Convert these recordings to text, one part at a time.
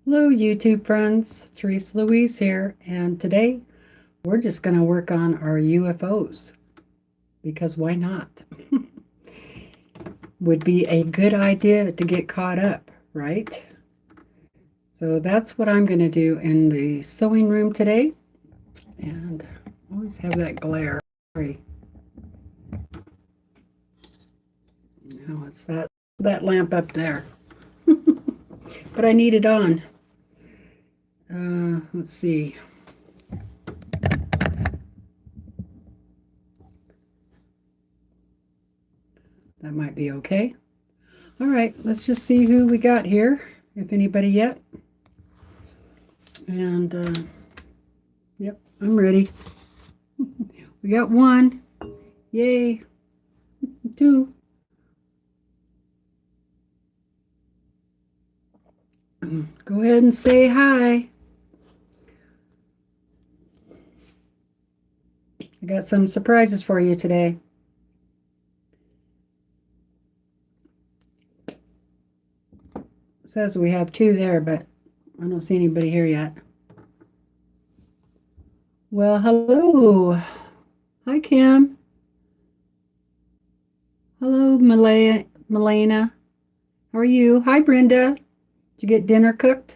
Hello YouTube friends, TeresaLouise here, and today we're just going to work on our UFOs, because why not? Would be a good idea to get caught up, right? So that's what I'm going to do in the sewing room today, and always have that glare. Sorry. No, it's that lamp up there. But I need it on. Let's see. That might be okay. All right, let's just see who we got here, if anybody yet. And yep, I'm ready. We got one. Yay. Two. Go ahead and say hi. I got some surprises for you today. It says we have two there, but I don't see anybody here yet. Well, hello. Hi, Kim. Hello, Milena. How are you? Hi, Brenda. Did you get dinner cooked?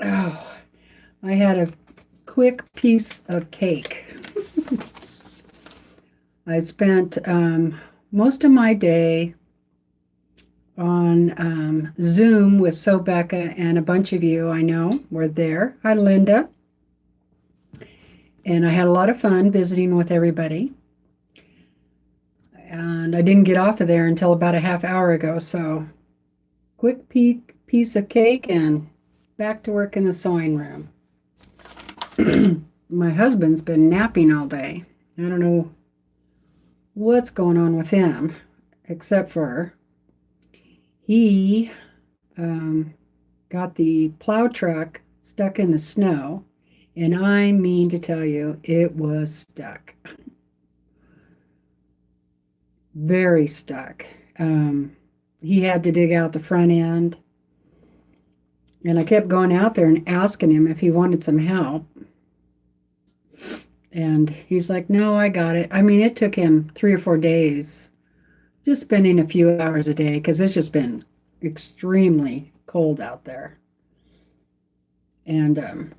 Oh, I had a quick piece of cake. I spent most of my day on Zoom with Becca, and a bunch of you I know were there. Hi, Linda. And I had a lot of fun visiting with everybody. And I didn't get off of there until about a half hour ago, so quick piece of cake and back to work in the sewing room. My husband's been napping all day. I don't know what's going on with him, except for he got the plow truck stuck in the snow, and I mean to tell you, it was stuck. Very stuck. He had to dig out the front end, and I kept going out there and asking him if he wanted some help. And he's like, no, I got it. I mean, it took him 3 or 4 days, just spending a few hours a day, because it's just been extremely cold out there. And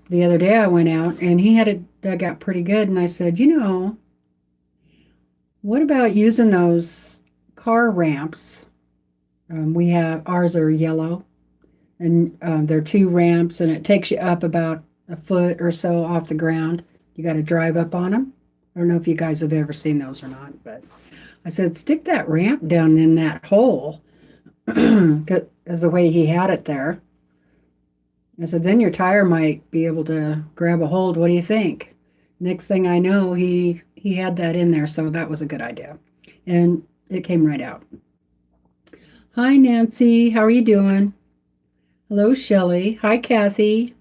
the other day I went out and he had it dug out pretty good. And I said, what about using those car ramps? We have, ours are yellow, and they're 2 ramps, and it takes you up about a foot or so off the ground. You got to drive up on them. I don't know if you guys have ever seen those or not, but I said, stick that ramp down in that hole, as the way he had it there. I said, then your tire might be able to grab a hold. What do you think? Next thing I know, he had that in there, so that was a good idea. And it came right out. Hi, Nancy. How are you doing? Hello, Shelley. Hi, Kathy.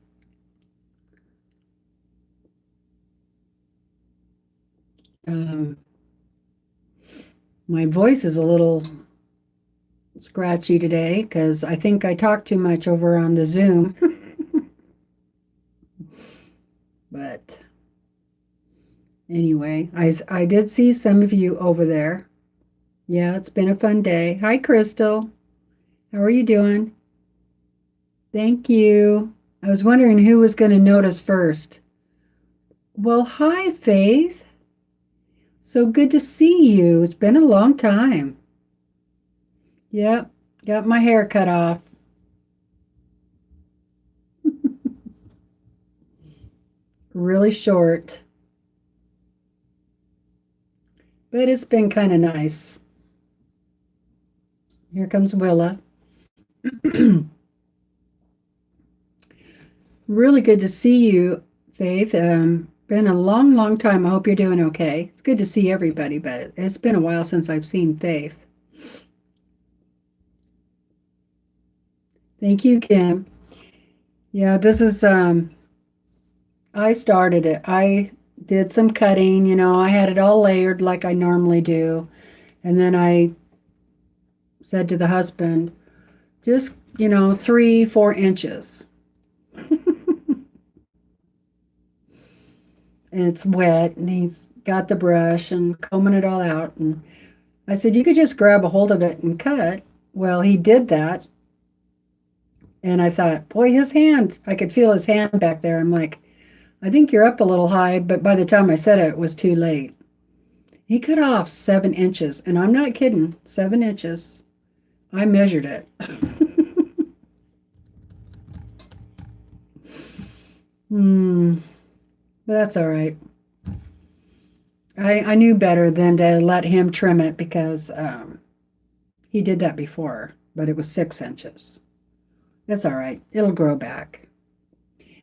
My voice is a little scratchy today because I think I talked too much over on the Zoom. But anyway, I did see some of you over there. Yeah, it's been a fun day. Hi, Crystal. How are you doing? Thank you. I was wondering who was going to notice first. Well, hi, Faith. So good to see you. It's been a long time. Yep, got my hair cut off. Really short. But it's been kind of nice. Here comes Willa. Really good to see you, Faith. Been a long, long time. I hope you're doing okay. It's good to see everybody, but it's been a while since I've seen Faith. Thank you, Kim. Yeah, this is I started it. I did some cutting, I had it all layered like I normally do. And then I said to the husband, just, 3, 4 inches. And it's wet, and he's got the brush and combing it all out. And I said, you could just grab a hold of it and cut. Well, he did that. And I thought, boy, his hand, I could feel his hand back there. I'm like, I think you're up a little high, but by the time I said it, it was too late. He cut off 7 inches, and I'm not kidding, 7 inches. I measured it. But that's all right. I knew better than to let him trim it because he did that before, but it was 6 inches. That's all right. It'll grow back.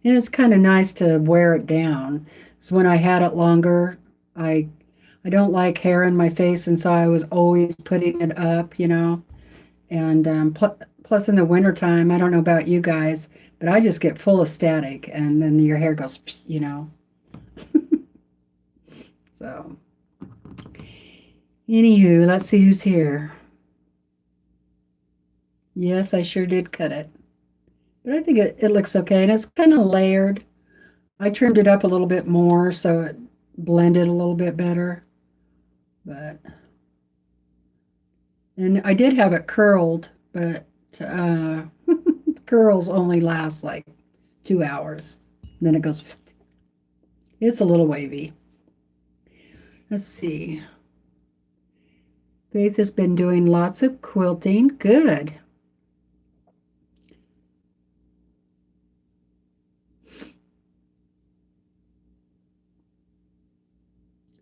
And it's kind of nice to wear it down. So when I had it longer, I don't like hair in my face, and so I was always putting it up, And plus in the wintertime, I don't know about you guys, but I just get full of static, and then your hair goes, So, anywho, let's see who's here. Yes, I sure did cut it. But I think it looks okay, and it's kind of layered. I trimmed it up a little bit more so it blended a little bit better. And I did have it curled, but curls only last like 2 hours. And then it goes, it's a little wavy. Let's see. Faith has been doing lots of quilting. Good.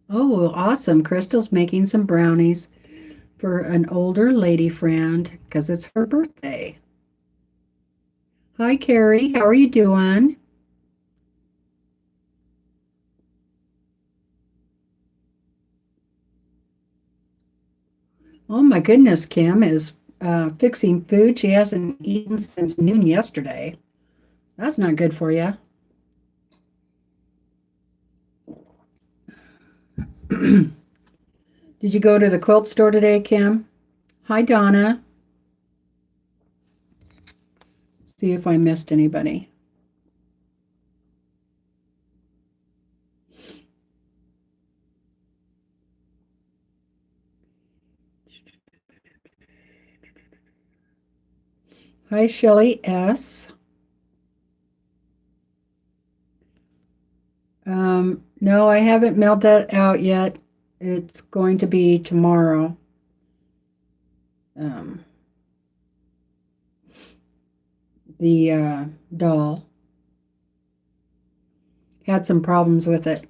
Oh, awesome. Crystal's making some brownies for an older lady friend because it's her birthday. Hi, Carrie. How are you doing? Oh my goodness, Kim is fixing food she hasn't eaten since noon yesterday. That's not good for you. Did you go to the quilt store today, Kim? Hi, Donna. See if I missed anybody. Hi, Shelly S. No, I haven't mailed that out yet. It's going to be tomorrow. The doll had some problems with it.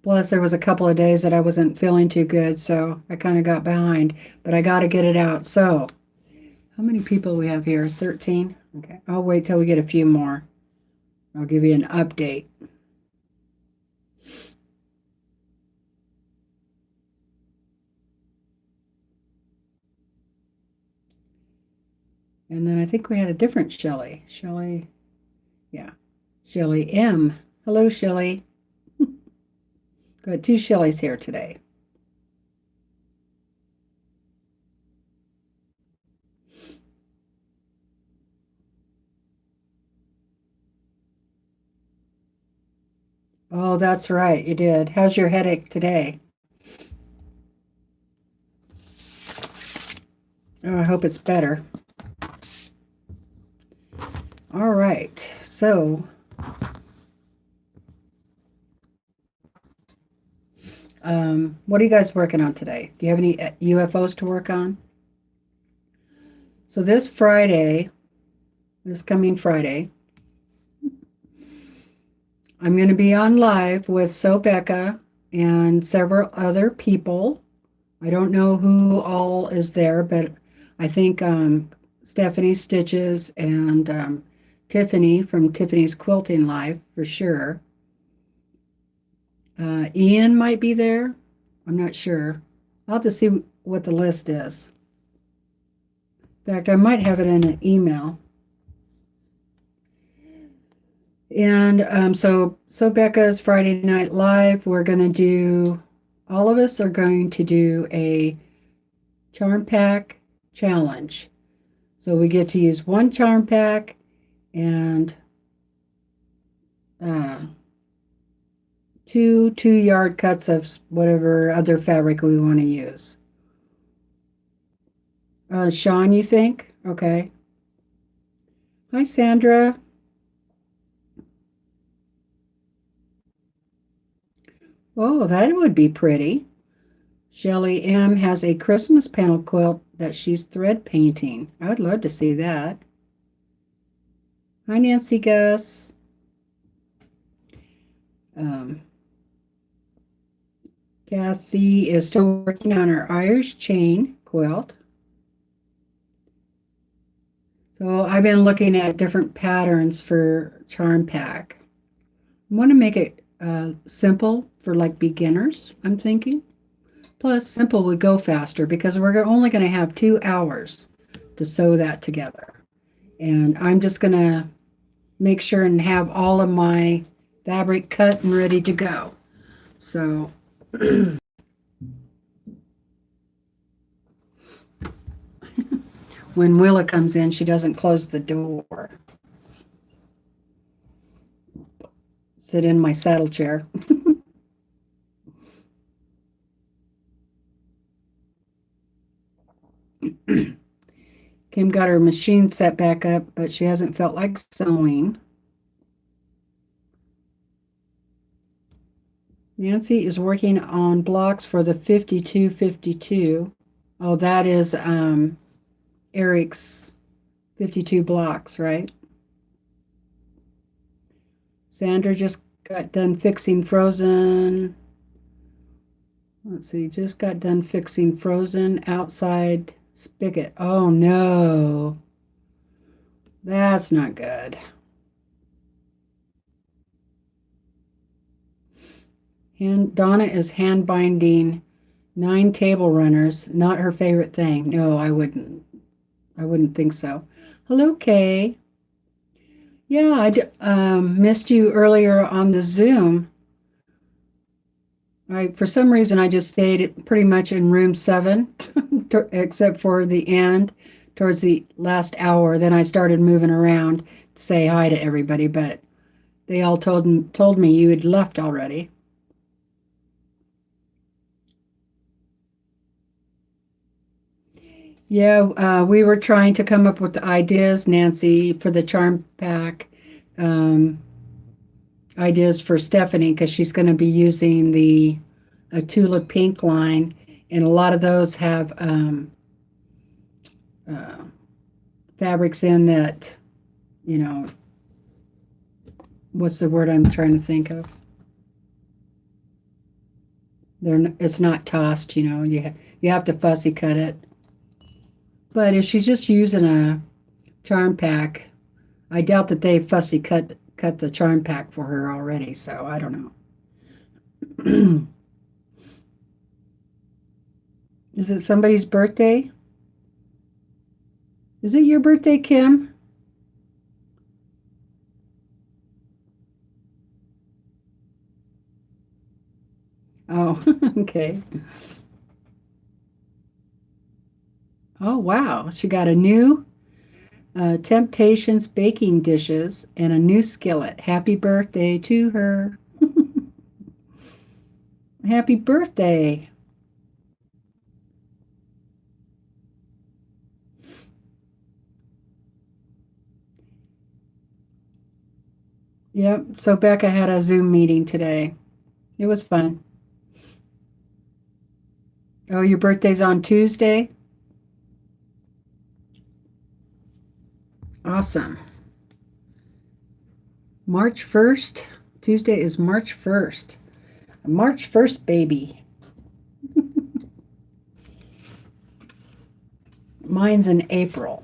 Plus, there was a couple of days that I wasn't feeling too good, so I kind of got behind. But I got to get it out. So, how many people we have here? 13? Okay, I'll wait till we get a few more. I'll give you an update. And then I think we had a different Shelly. Shelly, yeah, Shelly M. Hello, Shelly. Got 2 Shellys here today. Oh, that's right, you did. How's your headache today? Oh, I hope it's better. All right, so what are you guys working on today? Do you have any UFOs to work on? So this coming Friday, I'm going to be on live with Becca and several other people. I don't know who all is there, but I think Stephanie Stitches and Tiffany from Tiffany's Quilting Live for sure. Ian might be there. I'm not sure. I'll have to see what the list is. In fact, I might have it in an email. And so Becca's Friday Night Live, all of us are going to do a charm pack challenge. So we get to use one charm pack and uh, two 2-yard cuts of whatever other fabric we want to use. Sean, you think? Okay. Hi, Sandra. Oh, that would be pretty. Shelly M has a Christmas panel quilt that she's thread painting. I would love to see that. Hi, Nancy Gus. Kathy is still working on her Irish chain quilt. So I've been looking at different patterns for charm pack. I want to make it simple for like beginners, I'm thinking. Plus, simple would go faster because we're only going to have 2 hours to sew that together. And I'm just going to make sure and have all of my fabric cut and ready to go. So when Willa comes in, she doesn't close the door. Sit in my saddle chair. Kim got her machine set back up, but she hasn't felt like sewing. Nancy is working on blocks for the 5252. Oh, that is Eric's 52 blocks, right? Sandra just got done fixing Frozen. Let's see, just got done fixing Frozen outside spigot. Oh no, that's not good. And Donna is hand binding 9 table runners. Not her favorite thing. No, I wouldn't. I wouldn't think so. Hello, Kay. Yeah, I missed you earlier on the Zoom. For some reason, I just stayed pretty much in room 7, except for the end, towards the last hour. Then I started moving around to say hi to everybody, but they all told me you had left already. Yeah, we were trying to come up with the ideas, Nancy, for the charm pack. Ideas for Stephanie because she's going to be using the Tula Pink line, and a lot of those have fabrics in that, what's the word I'm trying to think of? It's not tossed, you have to fussy cut it. But if she's just using a charm pack, I doubt that they fussy cut the charm pack for her already, so I don't know. Is it somebody's birthday? Is it your birthday, Kim? Oh, okay. Oh, wow. She got a new Temptations baking dishes and a new skillet. Happy birthday to her. Happy birthday. Yep. So Becca had a Zoom meeting today. It was fun. Oh, your birthday's on Tuesday? Awesome. March 1st. Tuesday is March 1st. A March 1st baby. Mine's in April.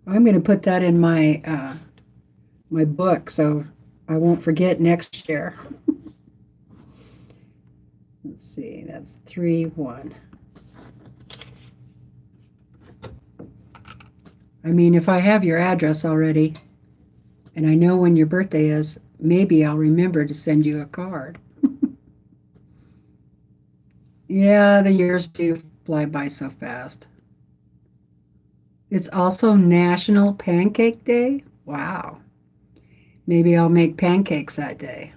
I'm going to put that in my my book so I won't forget next year. Let's see, that's 3-1. I mean, if I have your address already. And I know when your birthday is, maybe I'll remember to send you a card. Yeah, the years do fly by so fast. It's also National Pancake Day. Wow. Maybe I'll make pancakes that day.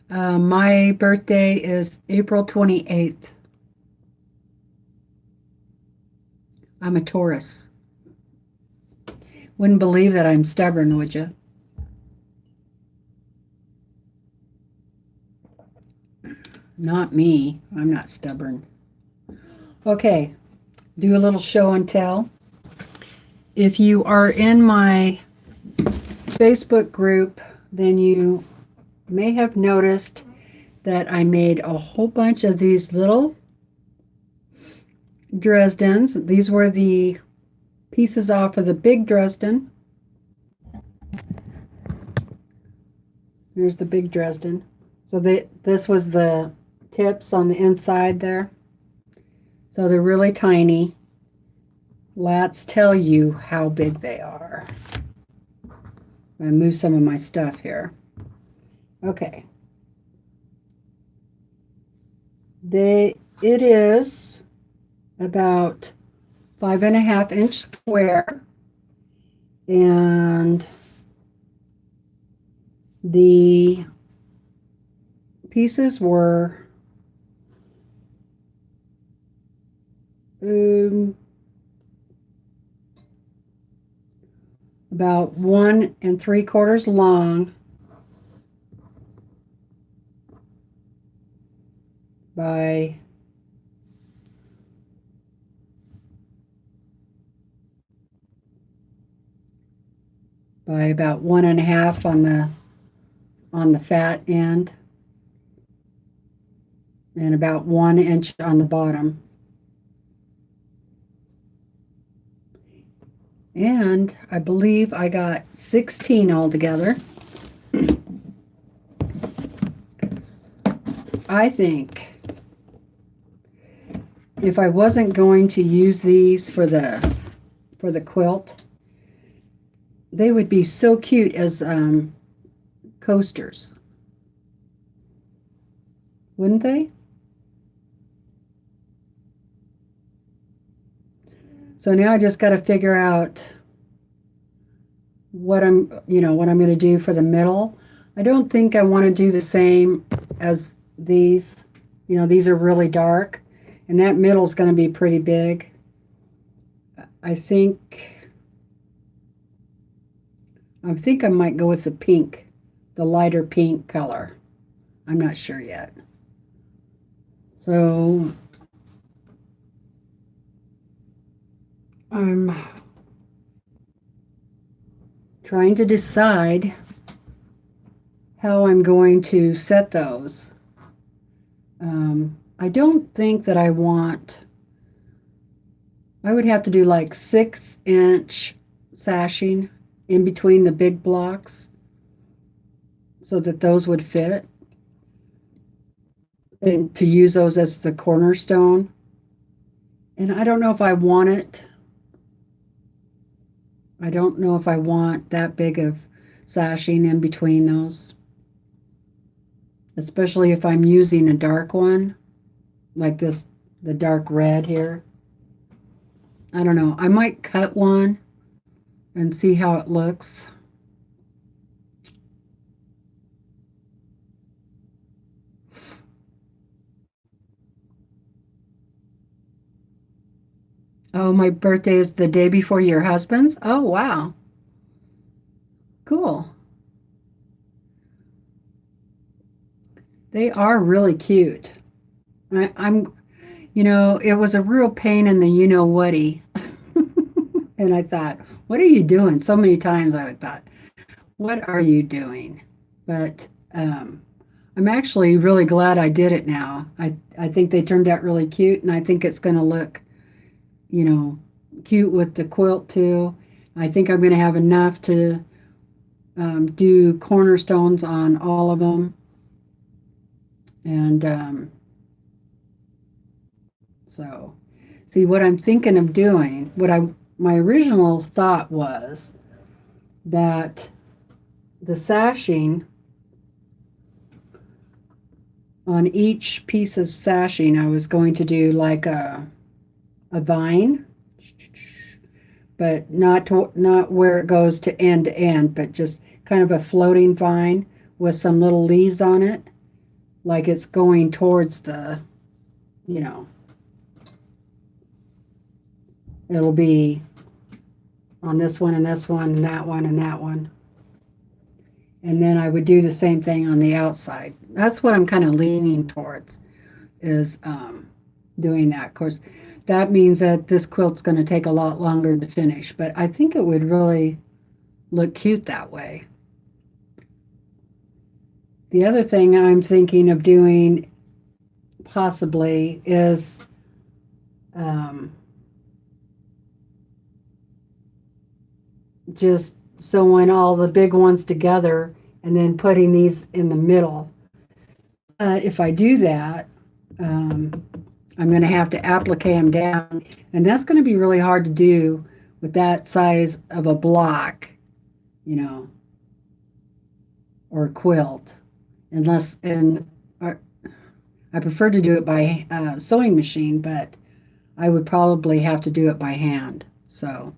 My birthday is April 28th. I'm a Taurus. Wouldn't believe that I'm stubborn, would you? Not me. I'm not stubborn. Okay, do a little show and tell. If you are in my Facebook group, then you may have noticed that I made a whole bunch of these little Dresdens. These were the pieces off of the big Dresden. Here's the big Dresden. So this was the tips on the inside there. So they're really tiny. Let's tell you how big they are. I'm going to move some of my stuff here. Okay. It is about 5.5-inch square, and the pieces were about 1 3/4 long by about 1.5 on the fat end, and about 1 inch on the bottom. And I believe I got 16 altogether. I think if I wasn't going to use these for the quilt, they would be so cute as coasters. Wouldn't they? So now I just got to figure out what I'm going to do for the middle. I don't think I want to do the same as these. These are really dark, and that middle is going to be pretty big. I think I might go with the pink, the lighter pink color. I'm not sure yet. So I'm trying to decide how I'm going to set those. I don't think that I would have to do like 6-inch sashing in between the big blocks so that those would fit, and to use those as the cornerstone. And I don't know if I want it. I don't know if I want that big of sashing in between those, especially if I'm using a dark one like this, the dark red here. I don't know. I might cut one and see how it looks. Oh, my birthday is the day before your husband's? Oh, wow. Cool. They are really cute. It was a real pain in the you-know-whaty. And I thought, what are you doing? So many times I thought, what are you doing? But I'm actually really glad I did it now. I think they turned out really cute, and I think it's going to look, cute with the quilt too. I think I'm going to have enough to do cornerstones on all of them. And so, see what I'm thinking of doing, my original thought was that the sashing on each piece of sashing, I was going to do like a vine, but not where it goes to end, but just kind of a floating vine with some little leaves on it, like it's going towards the, you know, it'll be on this one and this one and that one and that one. And then I would do the same thing on the outside. That's what I'm kind of leaning towards, is doing that. Of course, that means that this quilt's going to take a lot longer to finish, but I think it would really look cute that way. The other thing I'm thinking of doing possibly is just sewing all the big ones together and then putting these in the middle. If I do that, I'm going to have to applique them down, and that's going to be really hard to do with that size of a block, you know, or quilt, unless, and I prefer to do it by sewing machine, but I would probably have to do it by hand. So,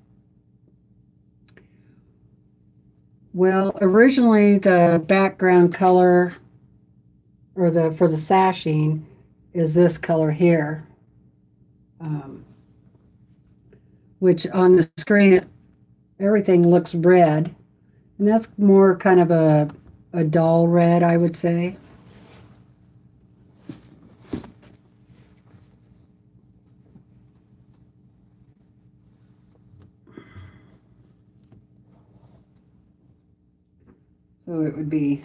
well, originally the background color, or for the sashing, is this color here, which on the screen everything looks red, and that's more kind of a dull red, I would say. So it would be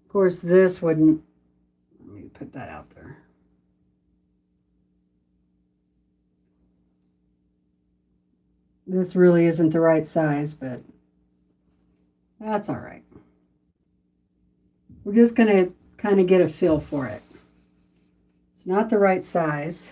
of course this wouldn't, let me put that out there. This really isn't the right size, but that's all right. We're just going to kind of get a feel for it. It's not the right size.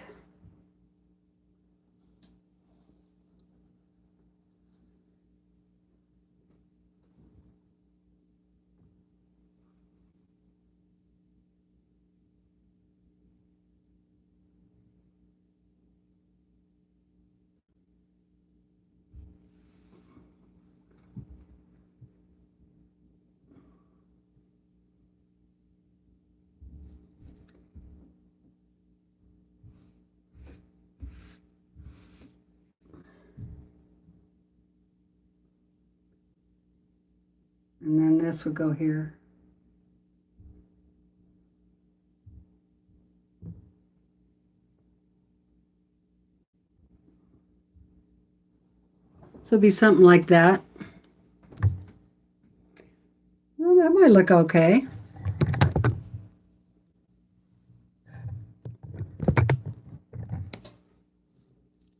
And then this would go here. So it'd be something like that. Well, that might look okay.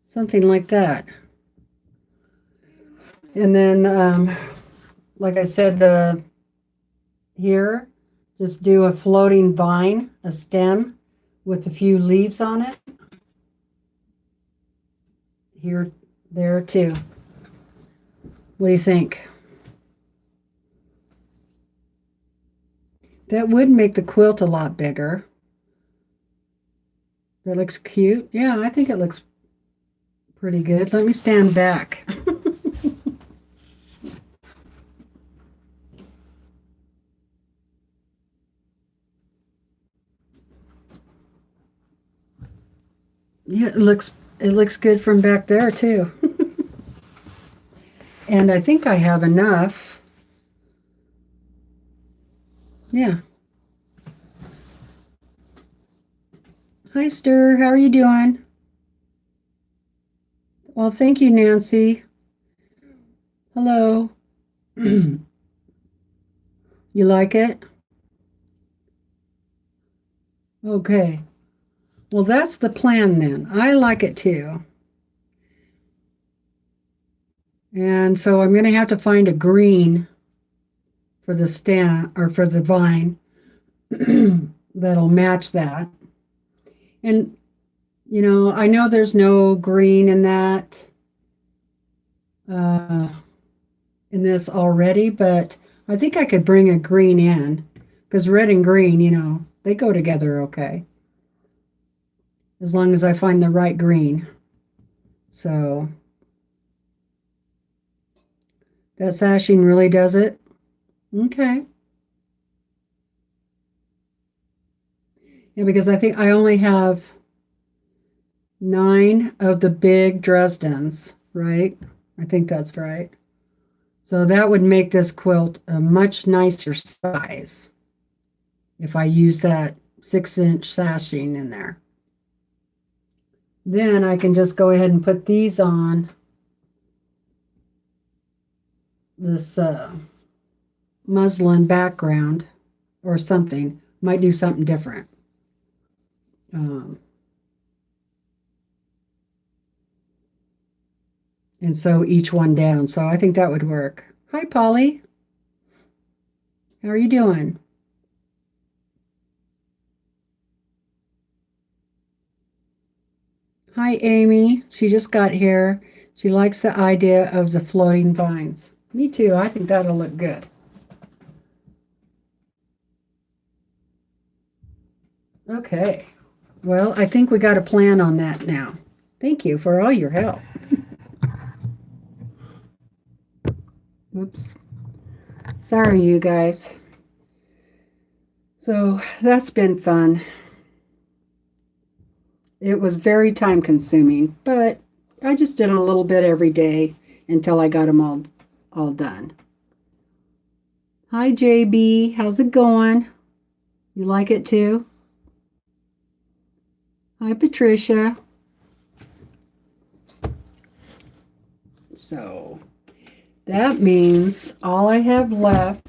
Something like that. And then, like I said, here, just do a floating vine, a stem with a few leaves on it. Here, there too. What do you think? That would make the quilt a lot bigger. That looks cute. Yeah, I think it looks pretty good. Let me stand back. Yeah, it looks good from back there too. And I think I have enough. Yeah. Hi, Stir. How are you doing? Well, thank you, Nancy. Hello. You like it? Okay. Well, that's the plan then. I like it too. And so I'm going to have to find a green for the stem or for the vine that'll match that. And, I know there's no green in that, uh, in this already, but I think I could bring a green in because red and green, they go together okay as long as I find the right green. So that sashing really does it. Okay. Yeah, because I think I only have 9 of the big Dresdens, right? I think that's right. So that would make this quilt a much nicer size if I use that 6-inch sashing in there. Then I can just go ahead and put these on this muslin background or something. Might do something different. And sew each one down. So I think that would work. Hi, Polly. How are you doing? Hi, Amy. She just got here. She likes the idea of the floating vines. Me too. I think that'll look good. Okay. Well, I think we got a plan on that now. Thank you for all your help. Oops. Sorry, you guys. So that's been fun. It was very time consuming, but I just did a little bit every day until I got them all done. Hi, JB. How's it going? You like it too? Hi, Patricia. So that means all I have left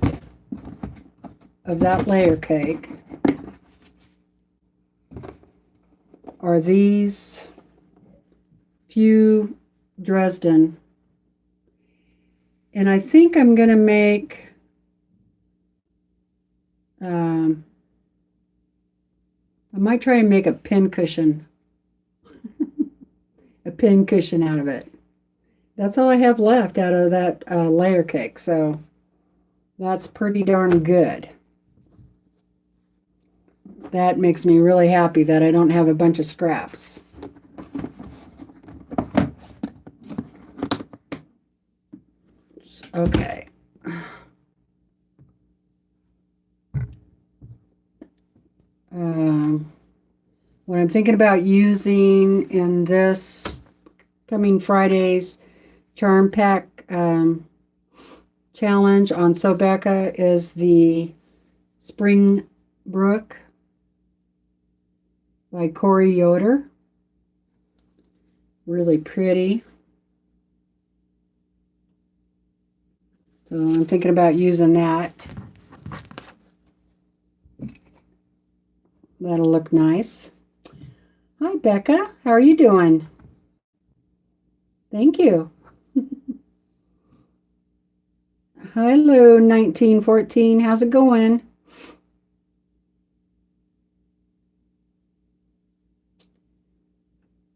of that layer cake are these few Dresden. And I think I'm going to make I might try and make a pin cushion, a pin cushion out of it. That's all I have left out of that layer cake, so that's pretty darn good. That makes me really happy that I don't have a bunch of scraps. Okay. What I'm thinking about using in this coming Friday's Charm Pack challenge on Sobeka is the Spring Brook by Corey Yoder. Really pretty. So I'm thinking about using that. That'll look nice. Hi, Becca. How are you doing? Thank you. Hi, Lou, 1914. How's it going?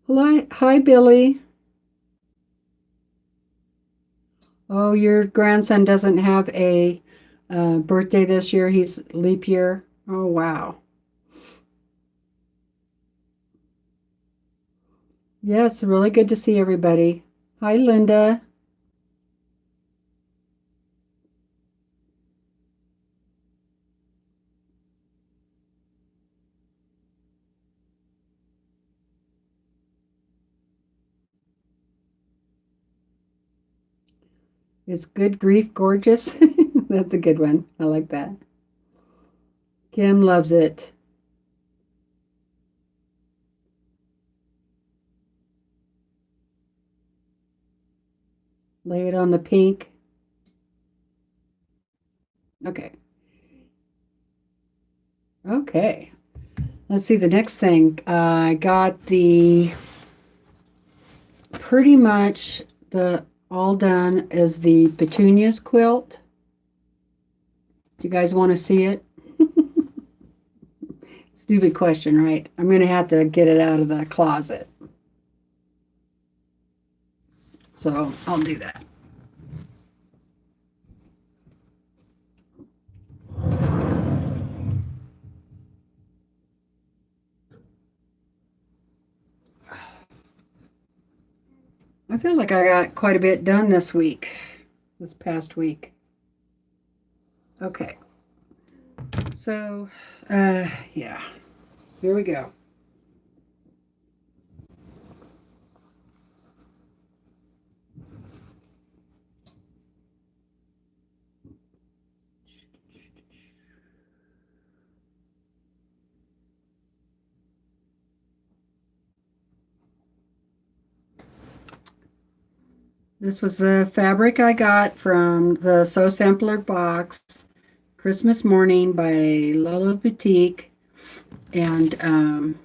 Hello. Hi, Billy. Oh, your grandson doesn't have a birthday this year. He's leap year. Oh, wow. Yes, really good to see everybody. Hi, Linda. It's good grief gorgeous. That's a good one. I like that. Kim loves it. Lay it on the pink. Okay. Okay. Let's see the next thing. I got the pretty much the all done is the Petunias quilt. Do you guys want to see it? Stupid question, right? I'm going to have to get it out of the closet. So I'll do that. I feel like I got quite a bit done this past week. Okay. So, yeah, here we go. This was the fabric I got from the Sew Sampler box, Christmas Morning by Lolo Boutique. And of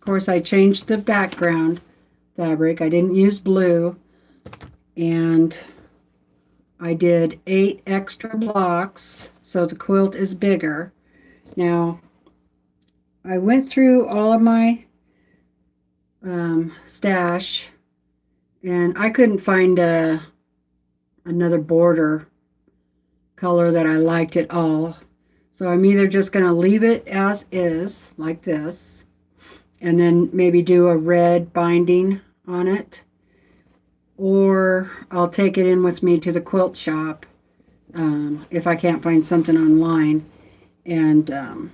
course, I changed the background fabric. I didn't use blue. And I did 8 extra blocks, so the quilt is bigger. Now, I went through all of my stash, and I couldn't find another border color that I liked at all. So I'm either just going to leave it as is, like this, and then maybe do a red binding on it, or I'll take it in with me to the quilt shop if I can't find something online, and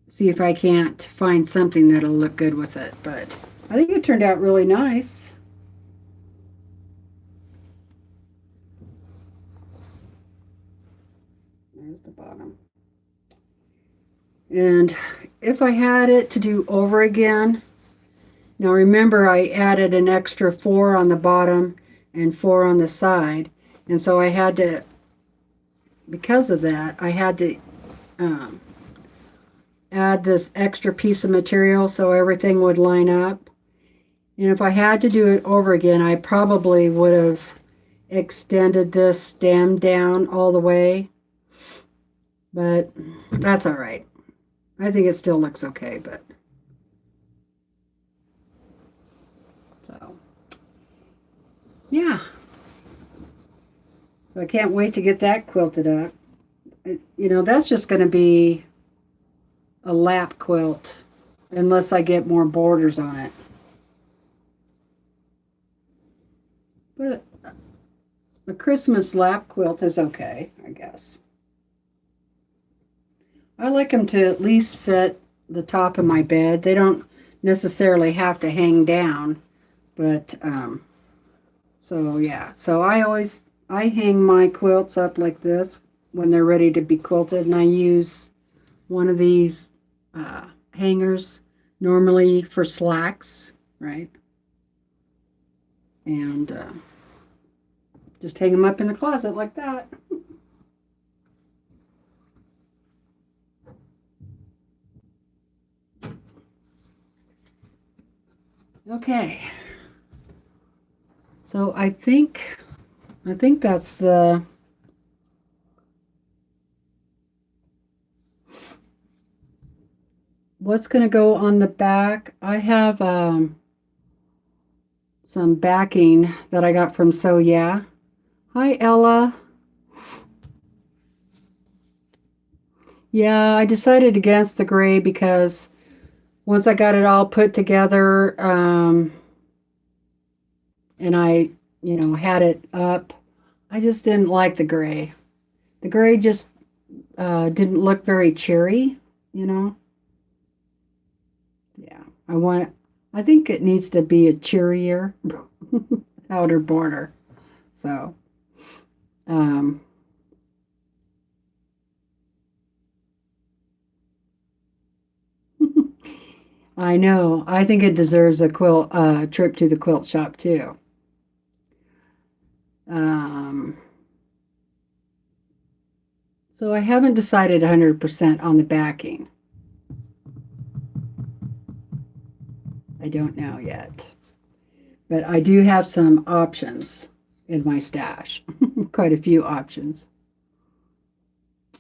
see if I can't find something that'll look good with it. But I think it turned out really nice. There's the bottom. And if I had it to do over again, now remember I added an extra 4 on the bottom and 4 on the side. And so I had to, because of that, I had to add this extra piece of material so everything would line up. And if I had to do it over again, I probably would have extended this stem down all the way. But that's all right. I think it still looks okay, but so yeah. So I can't wait to get that quilted up. You know, that's just going to be a lap quilt unless I get more borders on it. But a Christmas lap quilt is okay, I guess. I like them to at least fit the top of my bed. They don't necessarily have to hang down, but so yeah. So I hang my quilts up like this when they're ready to be quilted, and I use one of these hangers normally for slacks, right? And just hang them up in the closet like that. Okay. So I think that's the what's going to go on the back. I have some backing that I got from So Yeah. Hi, Ella. Yeah, I decided against the gray because once I got it all put together, and I, had it up, I just didn't like the gray. The gray just didn't look very cheery, you know. Yeah, I think it needs to be a cheerier outer border. So, um, I know. I think it deserves a quilt trip to the quilt shop too. Um, so I haven't decided 100% on the backing. I don't know yet. But I do have some options in my stash. Quite a few options.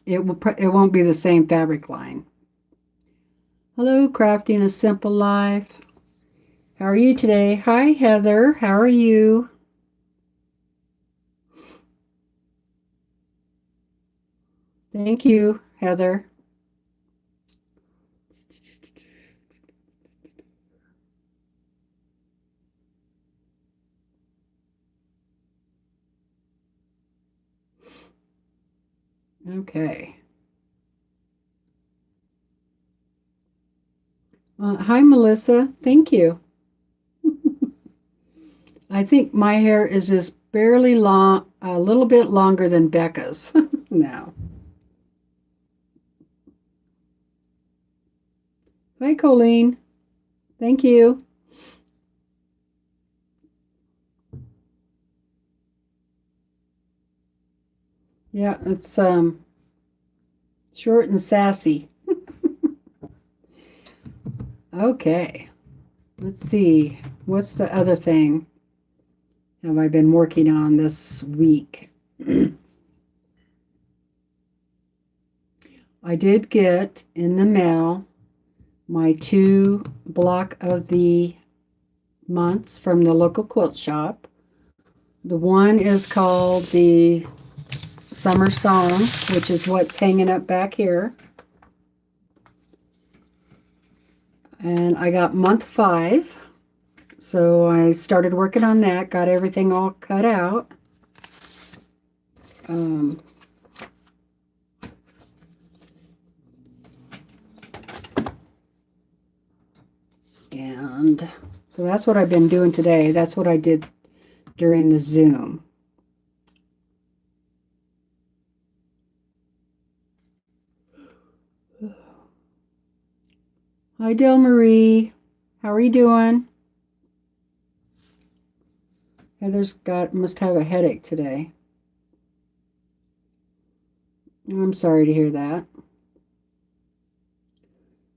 It won't be the same fabric line. Hello, Crafting a Simple Life. How are you today? Hi, Heather. How are you? Thank you, Heather. Okay. Hi, Melissa. Thank you. I think my hair is just barely long, a little bit longer than Becca's now. Hi, Colleen. Thank you. Yeah, it's short and sassy. Okay. Let's see. What's the other thing have I been working on this week? I did get in the mail my 2 block of the months from the local quilt shop. The one is called the Summer Song, which is what's hanging up back here. And I got month 5. So I started working on that, got everything all cut out. And so that's what I've been doing today. That's what I did during the Zoom. Hi, Del Marie. How are you doing? Heather's must have a headache today. I'm sorry to hear that.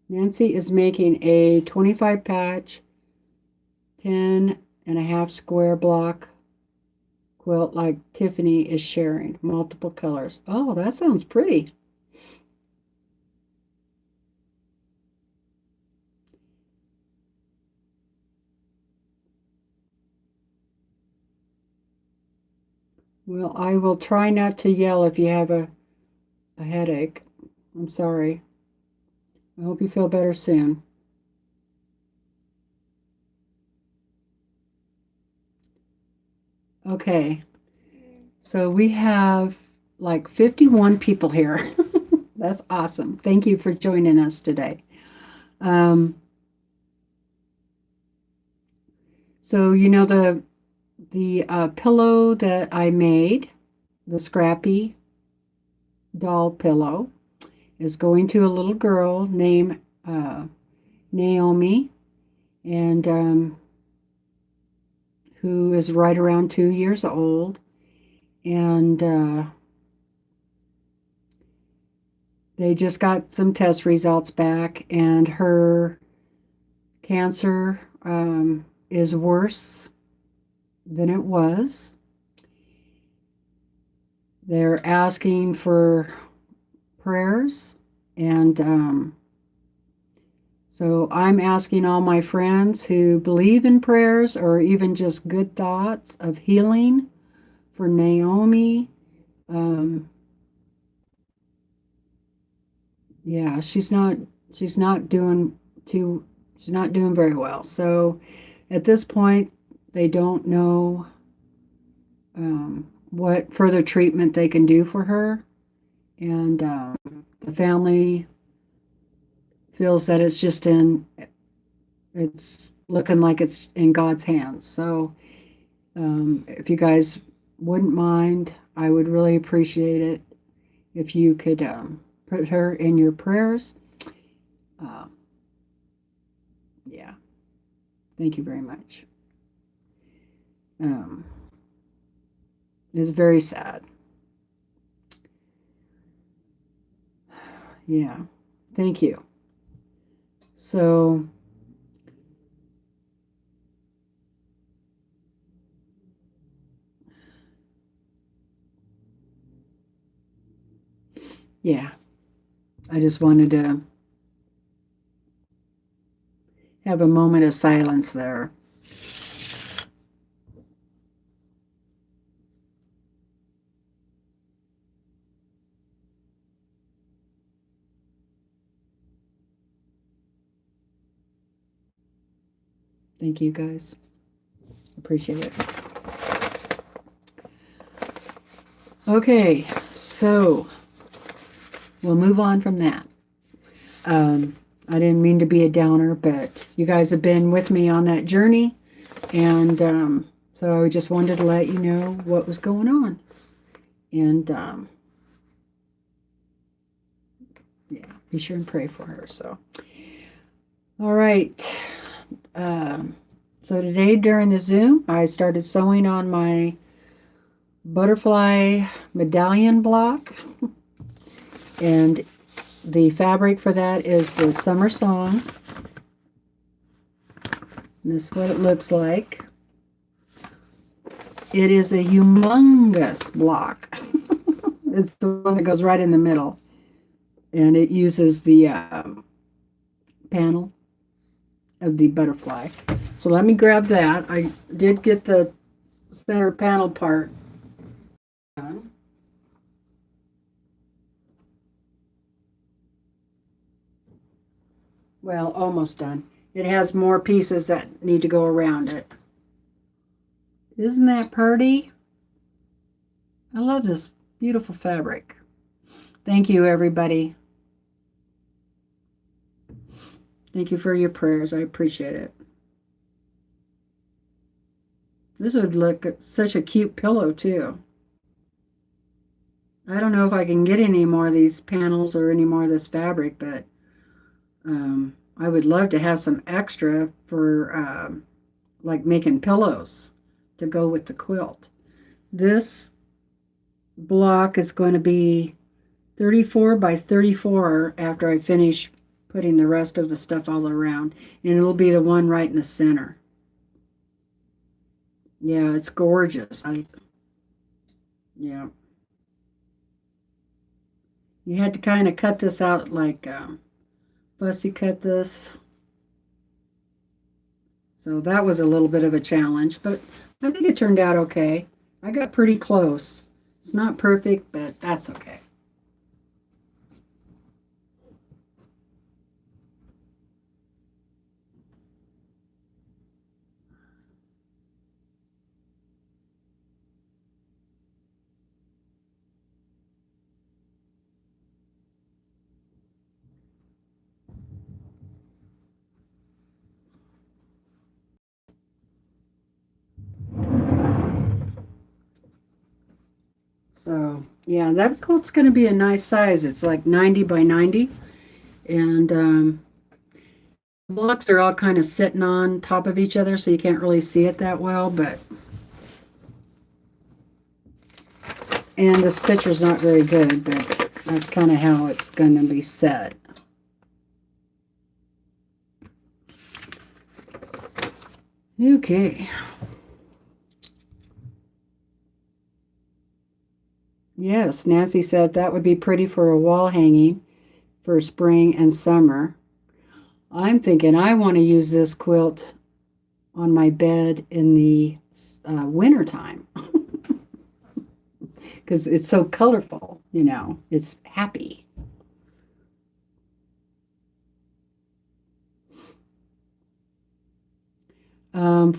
Nancy is making a 25 patch, 10.5 square block quilt like Tiffany is sharing, multiple colors. Oh, that sounds pretty. Well, I will try not to yell if you have a headache. I'm sorry. I hope you feel better soon. Okay, so we have like 51 people here. That's awesome. Thank you for joining us today. Um, so you know the pillow that I made, the Scrappy doll pillow, is going to a little girl named Naomi, and who is right around 2 years old, and they just got some test results back, and her cancer is worse than it was. They're asking for prayers, and so I'm asking all my friends who believe in prayers or even just good thoughts of healing for Naomi. Yeah, she's not doing too she's not doing very well. So at this point, they don't know what further treatment they can do for her, and the family feels that it's looking like it's in God's hands. So if you guys wouldn't mind, I would really appreciate it if you could put her in your prayers. Uh, Yeah. Thank you very much. Um, it's very sad. Yeah. Thank you. So, yeah, I just wanted to have a moment of silence there. Thank you guys. Appreciate it. Okay, so we'll move on from that. I didn't mean to be a downer, but you guys have been with me on that journey, and so I just wanted to let you know what was going on. And yeah, be sure and pray for her. So, all right. So today during the Zoom, I started sewing on my butterfly medallion block, and the fabric for that is the Summer Song. This is what it looks like. It is a humongous block. It's the one that goes right in the middle, and it uses the panel of the butterfly. So let me grab that. I did get the center panel part done. Well, almost done. It has more pieces that need to go around it. Isn't that pretty? I love this beautiful fabric. Thank you, everybody. Thank you for your prayers. I appreciate it. This would look such a cute pillow, too. I don't know if I can get any more of these panels or any more of this fabric, but I would love to have some extra for like making pillows to go with the quilt. This block is going to be 34 by 34 after I finish putting the rest of the stuff all around, and it'll be the one right in the center. Yeah, it's gorgeous. Yeah. You had to kind of cut this out like fussy cut this. So that was a little bit of a challenge, but I think it turned out okay. I got pretty close. It's not perfect, but that's okay. So yeah, that quilt's going to be a nice size. It's like 90 by 90, and the blocks are all kind of sitting on top of each other, so you can't really see it that well. But and this picture's not very good, but that's kind of how it's going to be set. Okay. Yes, Nancy said that would be pretty for a wall hanging for spring and summer. I'm thinking I want to use this quilt on my bed in the winter time because it's so colorful, you know, it's happy.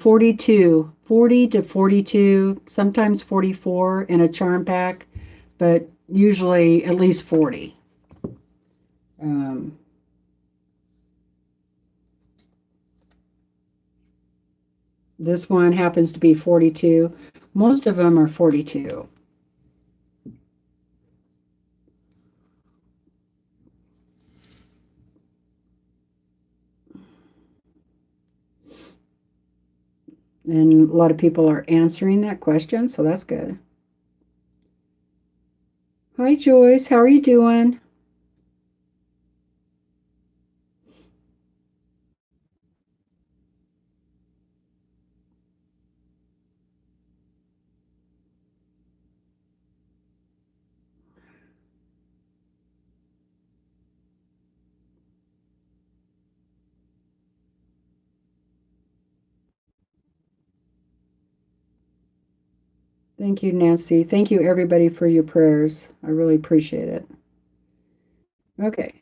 42, 40 to 42, sometimes 44 in a charm pack, but usually at least 40. Um, this one happens to be 42. Most of them are 42. And a lot of people are answering that question, so that's good. Hi, Joyce. How are you doing? Thank you, Nancy. Thank you, everybody, for your prayers. I really appreciate it. Okay.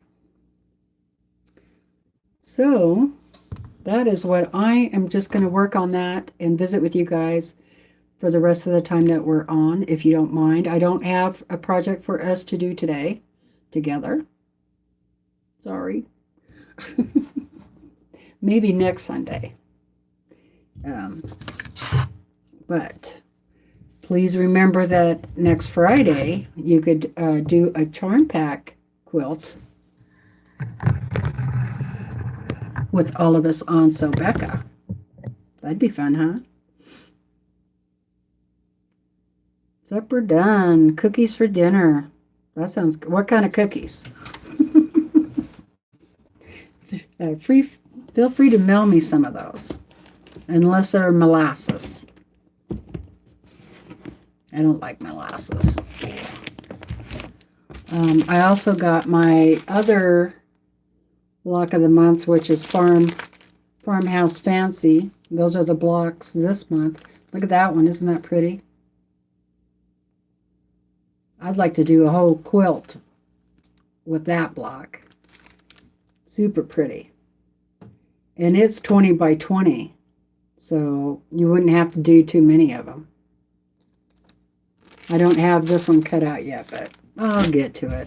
So that is what I am just going to work on that and visit with you guys for the rest of the time that we're on, if you don't mind. I don't have a project for us to do today together. Sorry. Maybe next Sunday. Um, but please remember that next Friday you could do a charm pack quilt with all of us on Sobeka. That'd be fun, huh? Supper done. Cookies for dinner. That sounds good. What kind of cookies? Feel free to mail me some of those, unless they're molasses. I don't like molasses. I also got my other block of the month, which is Farmhouse Fancy. Those are the blocks this month. Look at that one. Isn't that pretty? I'd like to do a whole quilt with that block. Super pretty. And it's 20 by 20. So you wouldn't have to do too many of them. I don't have this one cut out yet, but I'll get to it.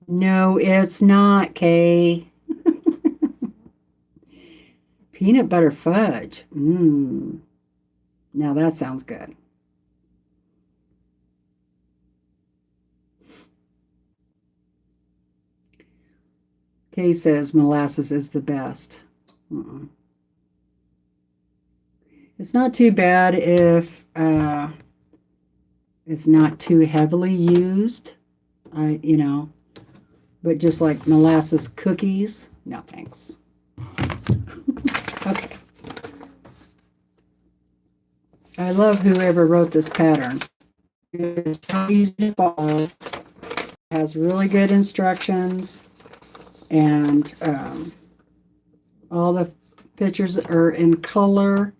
No, it's not, Kay. Peanut butter fudge. Mmm. Now that sounds good. Kay says molasses is the best. It's not too bad if it's not too heavily used. But just like molasses cookies, no thanks. Okay. I love whoever wrote this pattern. It's so easy to follow. It has really good instructions, and all the pictures are in color.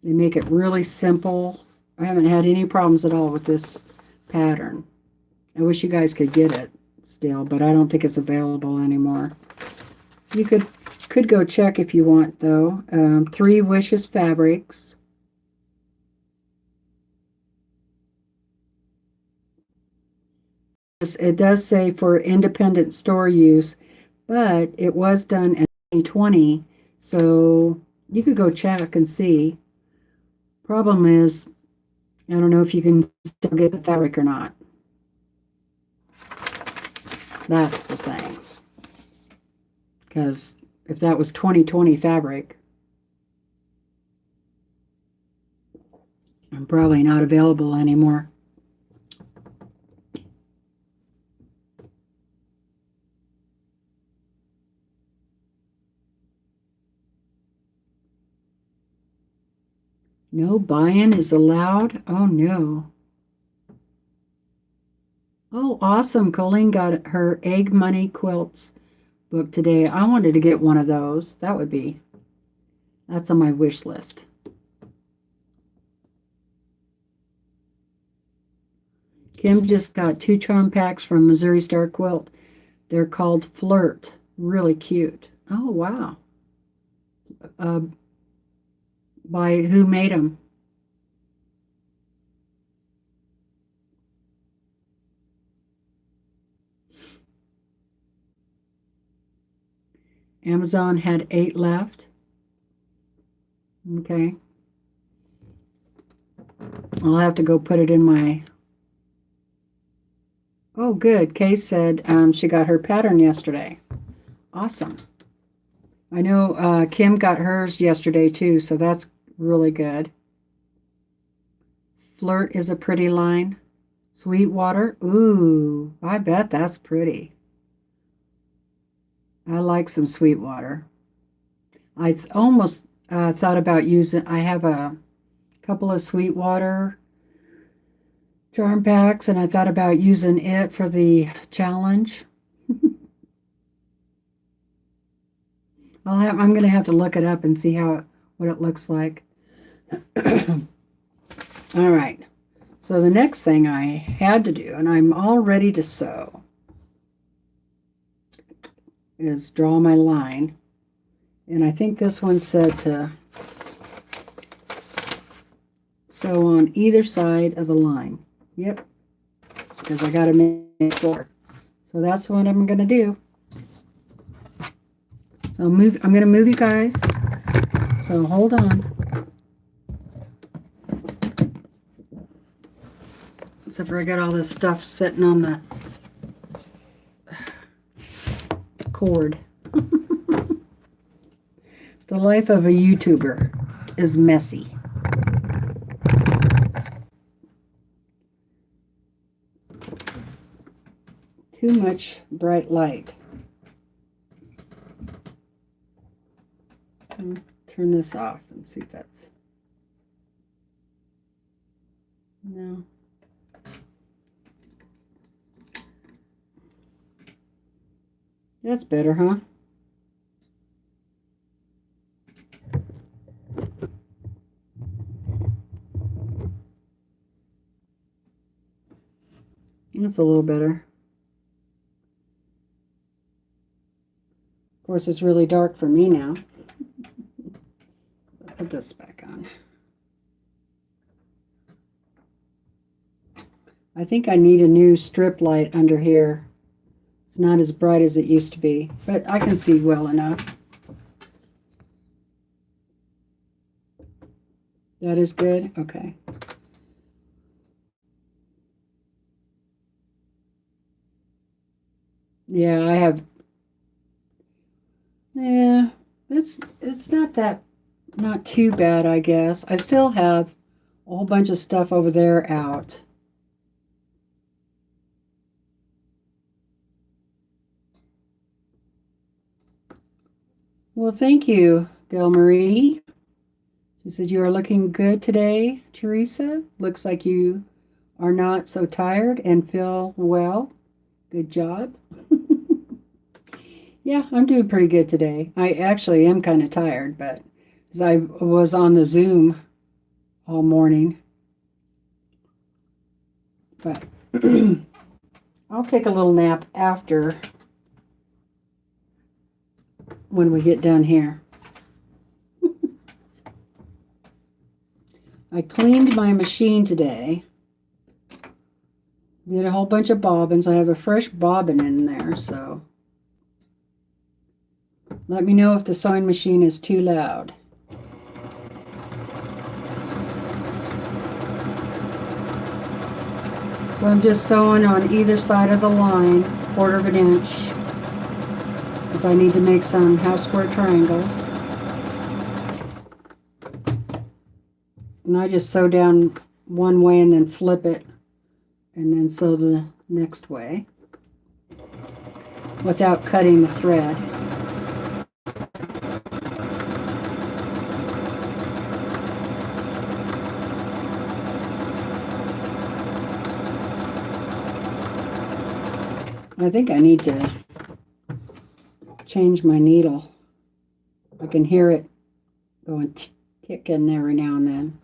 They make it really simple. I haven't had any problems at all with this pattern. I wish you guys could get it still, but I don't think it's available anymore. You could go check if you want, though. 3 Wishes Fabrics. It does say for independent store use, but it was done in 2020, so you could go check and see. Problem is, I don't know if you can still get the fabric or not. That's the thing. Because if that was 2020 fabric, I'm probably not available anymore. No buy-in is allowed? Oh, no. Oh, awesome. Colleen got her Egg Money Quilts book today. I wanted to get one of those. That's on my wish list. Kim just got 2 charm packs from Missouri Star Quilt. They're called Flirt. Really cute. Oh, wow. By who made them? Amazon had 8 left. Okay. I'll have to go put it in my... Oh, good. Kay said she got her pattern yesterday. Awesome. I know Kim got hers yesterday too, so that's really good. Flirt is a pretty line. Sweetwater, ooh, I bet that's pretty. I like some Sweetwater. I almost thought about using, I have a couple of Sweetwater charm packs, and I thought about using it for the challenge. I'm going to have to look it up and see what it looks like. All right. So the next thing I had to do, and I'm all ready to sew, is draw my line. And I think this one said to sew on either side of the line. Yep. Because I got to make sure. So that's what I'm going to do. So I'm going to move you guys. So hold on. Except for I got all this stuff sitting on the cord. The life of a YouTuber is messy. Too much bright light. Let's turn this off and see if that's... No. That's better, huh? That's a little better. Of course, it's really dark for me now. Put this back on. I think I need a new strip light under here. It's not as bright as it used to be, but I can see well enough. That is good? Okay. Yeah, I have... Yeah, it's not too bad, I guess. I still have a whole bunch of stuff over there out. Well, thank you, Del Marie. She said, you are looking good today, Teresa. Looks like you are not so tired and feel well. Good job. Yeah, I'm doing pretty good today. I actually am kind of tired, but because I was on the Zoom all morning. But I'll take a little nap after when we get done here. I cleaned my machine today. Did a whole bunch of bobbins. I have a fresh bobbin in there, so let me know if the sewing machine is too loud. So I'm just sewing on either side of the line, 1/4 of an inch, because I need to make some half square triangles. And I just sew down one way and then flip it, and then sew the next way without cutting the thread. I think I need to change my needle. I can hear it going ticking every now and then.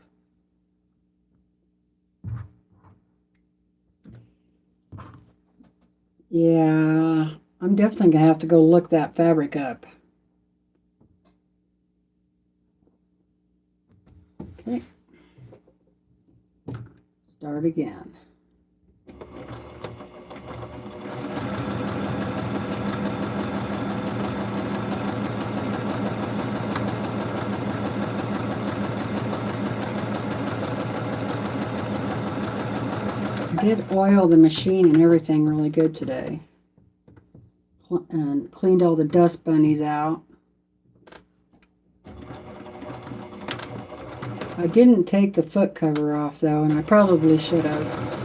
Yeah, I'm definitely going to have to go look that fabric up. Okay. Start again. I did oil the machine and everything really good today. And cleaned all the dust bunnies out. I didn't take the foot cover off though, and I probably should have.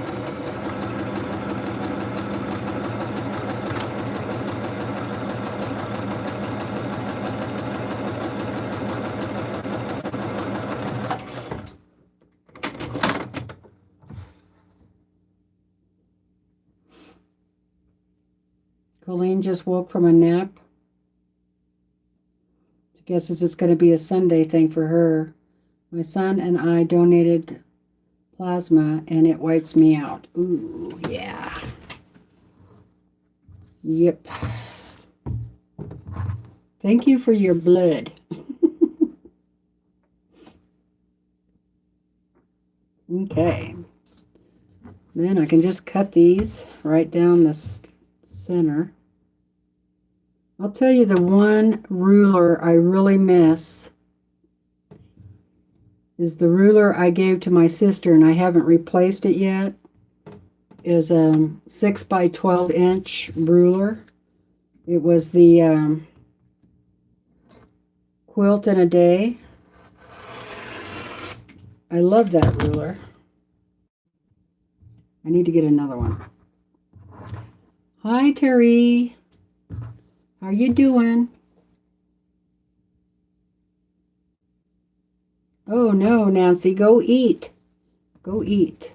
Colleen just woke from a nap. I guess it's going to be a Sunday thing for her. My son and I donated plasma and it wipes me out. Ooh, yeah. Yep. Thank you for your blood. Okay. Then I can just cut these right down the center. I'll tell you the one ruler I really miss is the ruler I gave to my sister and I haven't replaced it yet. Is a 6 by 12 inch ruler. It was the Quilt in a Day. I love that ruler. I need to get another one. Hi, Terry. How you doing? Oh, no, Nancy. Go eat. Go eat.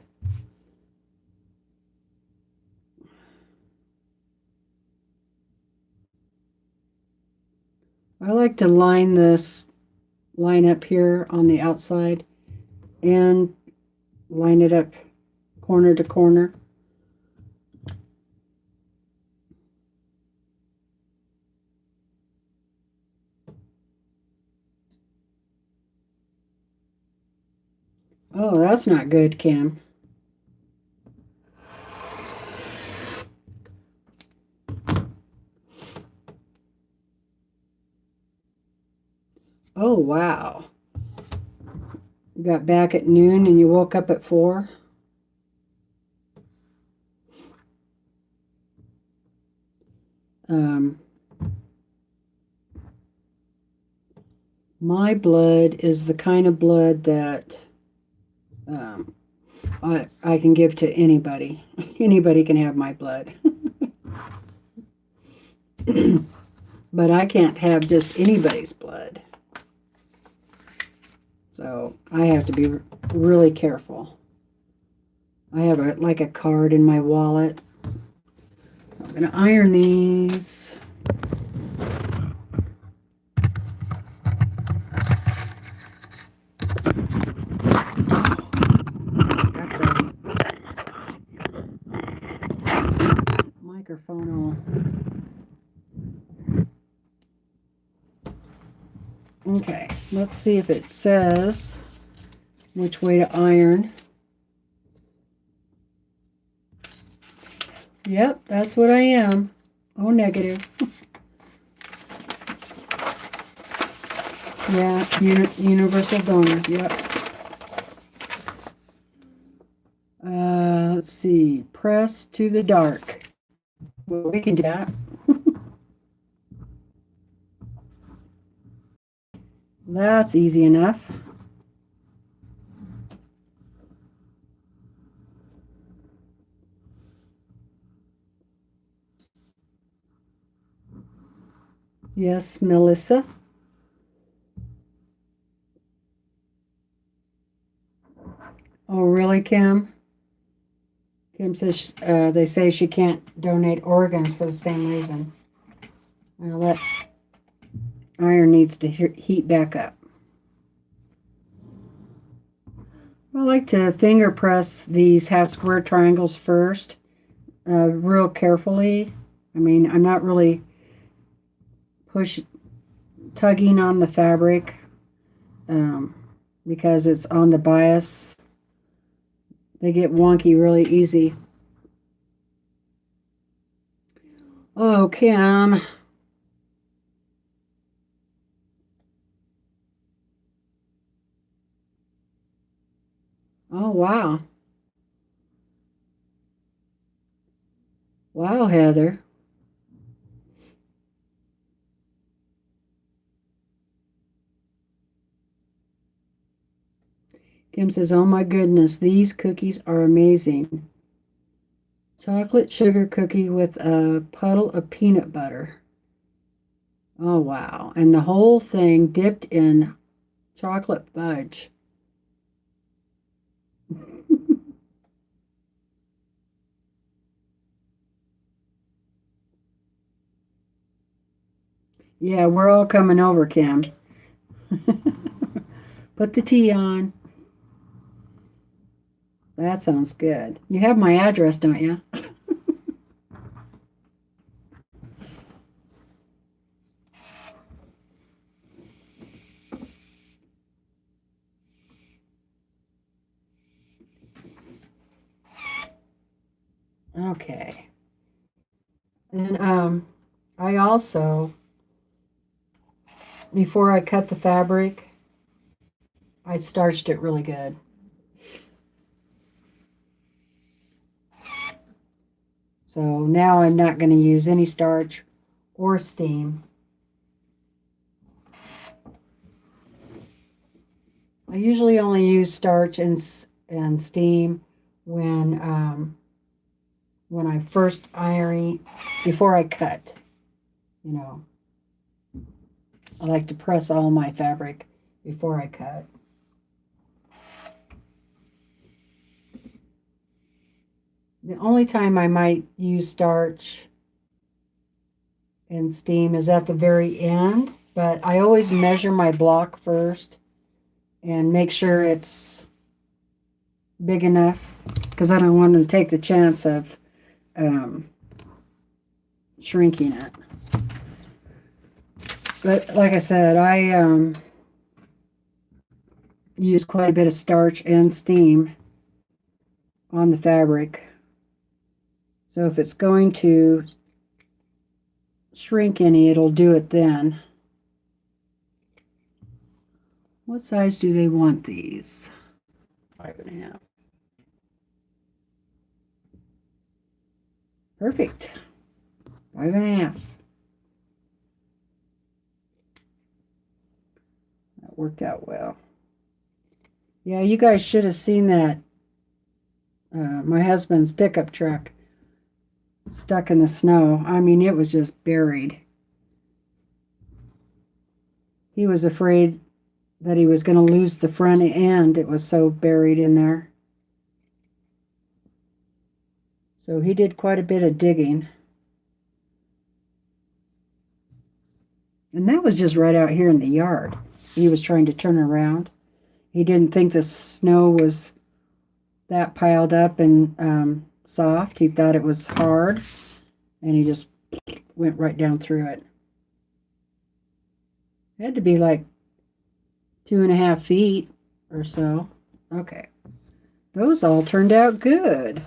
I like to line this line up here on the outside and line it up corner to corner. Oh, that's not good, Kim. Oh, wow. You got back at noon and you woke up at 4? My blood is the kind of blood that I can give to anybody. Anybody can have my blood. But I can't have just anybody's blood. So I have to be really careful. I have like a card in my wallet. I'm going to iron these. Microphone all. Okay, let's see if it says which way to iron. Yep, that's what I am. Oh, negative. Yeah, universal donor. Yep. Let's see. Press to the dark. Well, we can do that. That's easy enough. Yes, Melissa. Oh, really, Kim? Kim says they say she can't donate organs for the same reason. Well, that iron needs to heat back up. I like to finger press these half square triangles first, real carefully. I mean, I'm not really tugging on the fabric because it's on the bias. They get wonky really easy. Oh, Kim. Oh, wow. Wow, Heather. Kim says, oh my goodness, these cookies are amazing. Chocolate sugar cookie with a puddle of peanut butter. Oh, wow. And the whole thing dipped in chocolate fudge. Yeah, we're all coming over, Kim. Put the tea on. That sounds good. You have my address, don't you? Okay. And I also, before I cut the fabric, I starched it really good. So now I'm not going to use any starch or steam. I usually only use starch and steam when I first iron, before I cut. You know, I like to press all my fabric before I cut. The only time I might use starch and steam is at the very end, but I always measure my block first and make sure it's big enough, because I don't want to take the chance of shrinking it. But like I said, I use quite a bit of starch and steam on the fabric. So if it's going to shrink any, it'll do it then. What size do they want these? 5.5. Perfect. 5.5. That worked out well. Yeah, you guys should have seen that. My husband's pickup truck stuck in the snow. I mean, it was just buried. He was afraid that he was going to lose the front end. It was so buried in there. So he did quite a bit of digging. And that was just right out here in the yard. He was trying to turn around. He didn't think the snow was that piled up and soft. He thought it was hard. And he just went right down through it. It had to be like 2.5 feet or so. Okay. Those all turned out good.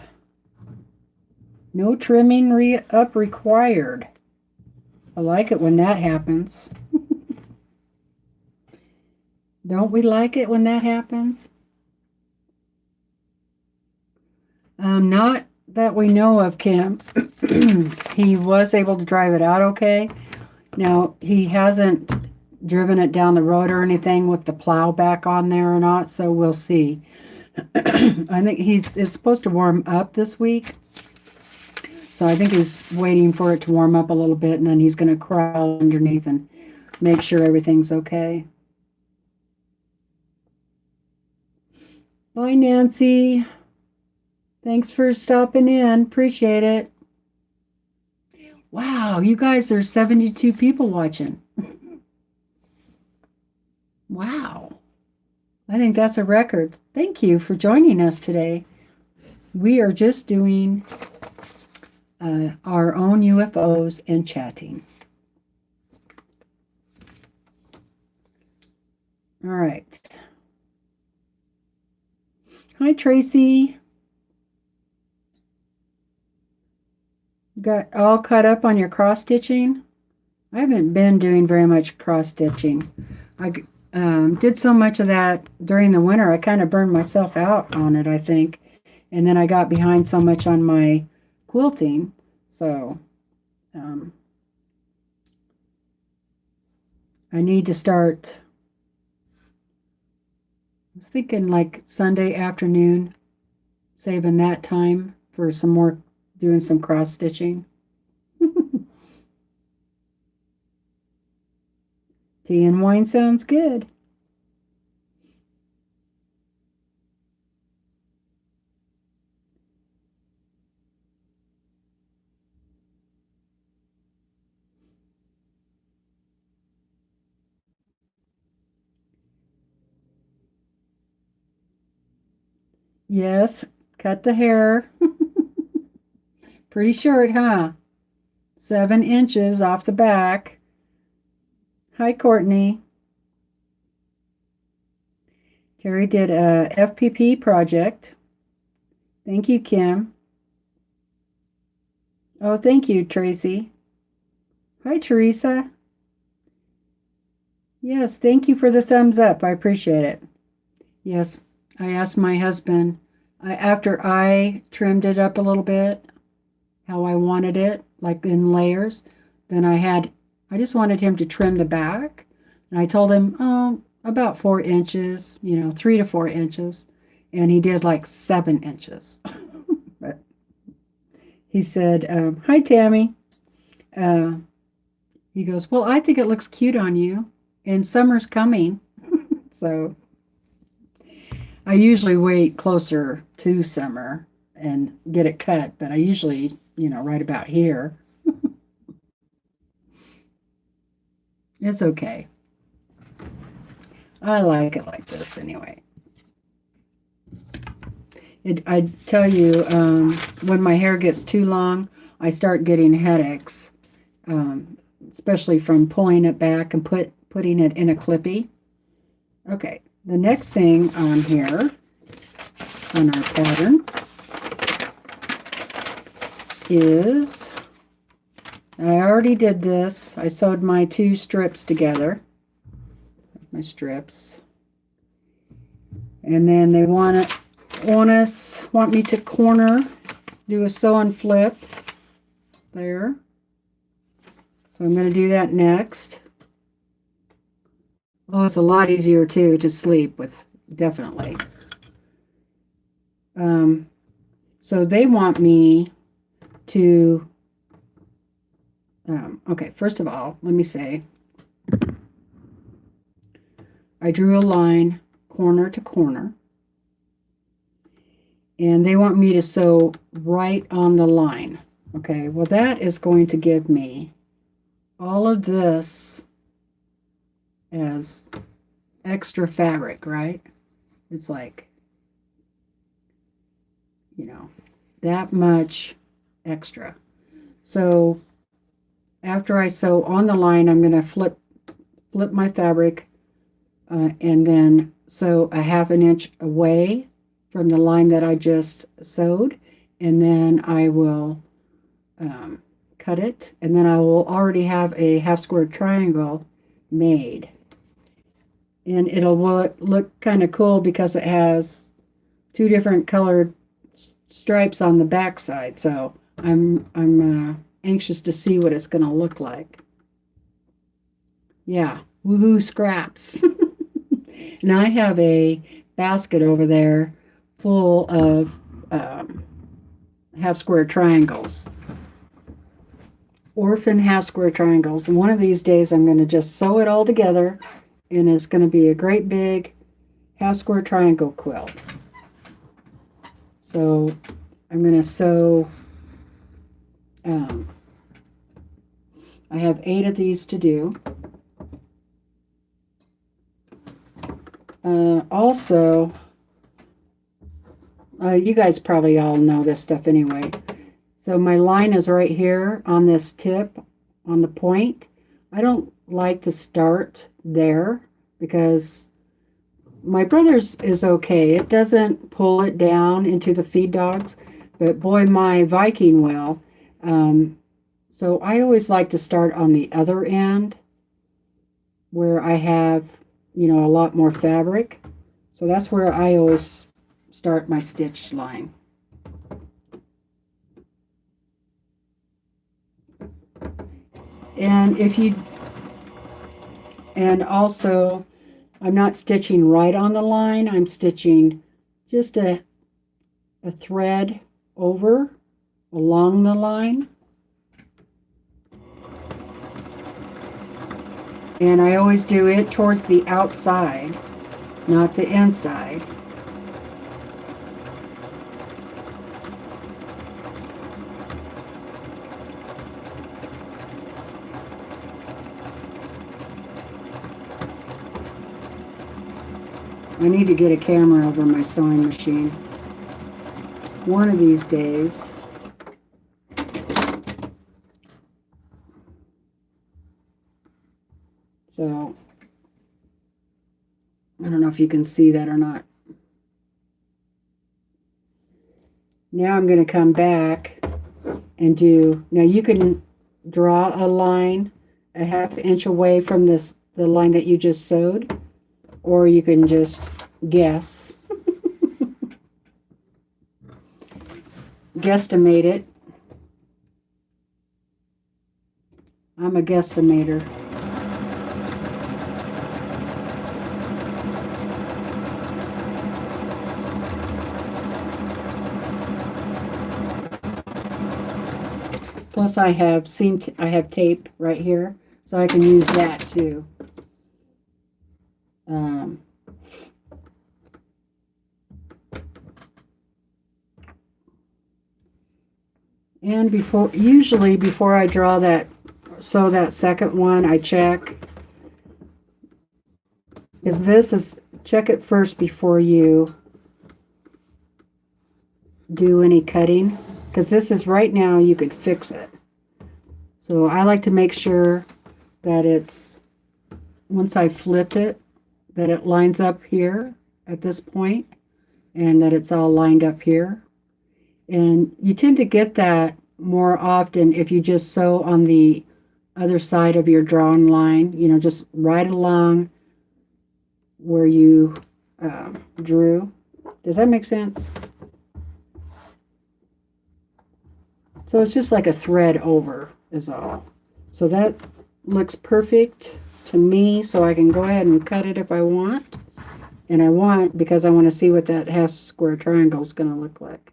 No trimming up required. I like it when that happens. Don't we like it when that happens? Not that we know of, Kim. He was able to drive it out okay. Now, he hasn't driven it down the road or anything with the plow back on there or not, so we'll see. I think it's supposed to warm up this week. So I think he's waiting for it to warm up a little bit, and then he's going to crawl underneath and make sure everything's okay. Bye, Nancy. Thanks for stopping in. Appreciate it. Wow, you guys are 72 people watching. Wow. I think that's a record. Thank you for joining us today. We are just doing our own UFOs and chatting. All right. Hi, Tracy. Got all caught up on your cross stitching? I haven't been doing very much cross stitching. I did so much of that during the winter, I kind of burned myself out on it, I think. And then I got behind so much on my quilting. So I need to start. was thinking like Sunday afternoon, saving that time for some more, doing some cross stitching. Tea and wine sounds good. Yes, cut the hair. Pretty short, huh? 7 inches off the back. Hi, Courtney. Terry did a FPP project. Thank you, Kim. Oh, thank you, Tracy. Hi, Teresa. Yes, thank you for the thumbs up. I appreciate it. Yes, I asked my husband, after I trimmed it up a little bit, how I wanted it, like in layers, then I just wanted him to trim the back. And I told him, oh, about 4 inches, 3 to 4 inches. And he did like 7 inches. But he said, hi, Tammy. Uh, he goes, well, I think it looks cute on you. And summer's coming. So I usually wait closer to summer and get it cut, but I usually, right about here. It's okay. I like it like this anyway. I tell you, when my hair gets too long, I start getting headaches, especially from pulling it back and putting it in a clippy. Okay, the next thing on here on our pattern is, I already did this. I sewed my 2 strips together, my strips, and then they want me to do a sew and flip there. So I'm going to do that next. Oh, it's a lot easier too to sleep with, definitely. So they want me to, okay, first of all, let me say, I drew a line corner to corner, and they want me to sew right on the line. Okay, well, that is going to give me all of this as extra fabric, right? It's like, that much extra. So after I sew on the line, I'm going to flip my fabric and then sew a 1/2 inch away from the line that I just sewed, and then I will cut it, and then I will already have a 1/2 square triangle made. And it'll look kind of cool because it has 2 different colored stripes on the back side. So I'm anxious to see what it's going to look like. Yeah, woohoo scraps. And I have a basket over there full of 1/2 square triangles. Orphan 1/2 square triangles. And one of these days I'm going to just sew it all together, and it's going to be a great big 1/2 square triangle quilt. So I'm going to sew, I have 8 of these to do. Also, you guys probably all know this stuff anyway. So my line is right here on this tip, on the point. I don't like to start there because my brother's is okay. It doesn't pull it down into the feed dogs, but boy, my Viking will. So I always like to start on the other end where I have, a lot more fabric. So that's where I always start my stitch line. And also I'm not stitching right on the line. I'm stitching just a thread over along the line. And I always do it towards the outside, not the inside. I need to get a camera over my sewing machine one of these days. So, I don't know if you can see that or not. Now I'm going to come back and do, now you can draw a line a half inch away from the line that you just sewed, or you can just guess. Guesstimate it. I'm a guesstimator. Plus I have tape right here, so I can use that too. And usually before I draw that, sew that second one, I check. Check it first before you do any cutting, because this is right now you could fix it. So I like to make sure that it's, once I flipped it, that it lines up here at this point, and that it's all lined up here. And you tend to get that more often if you just sew on the other side of your drawn line, you know, just right along where you drew. Does that make sense? So it's just like a thread over is all. So that looks perfect to me, so I can go ahead and cut it if I want. And I want, because I want to see what that half square triangle is going to look like.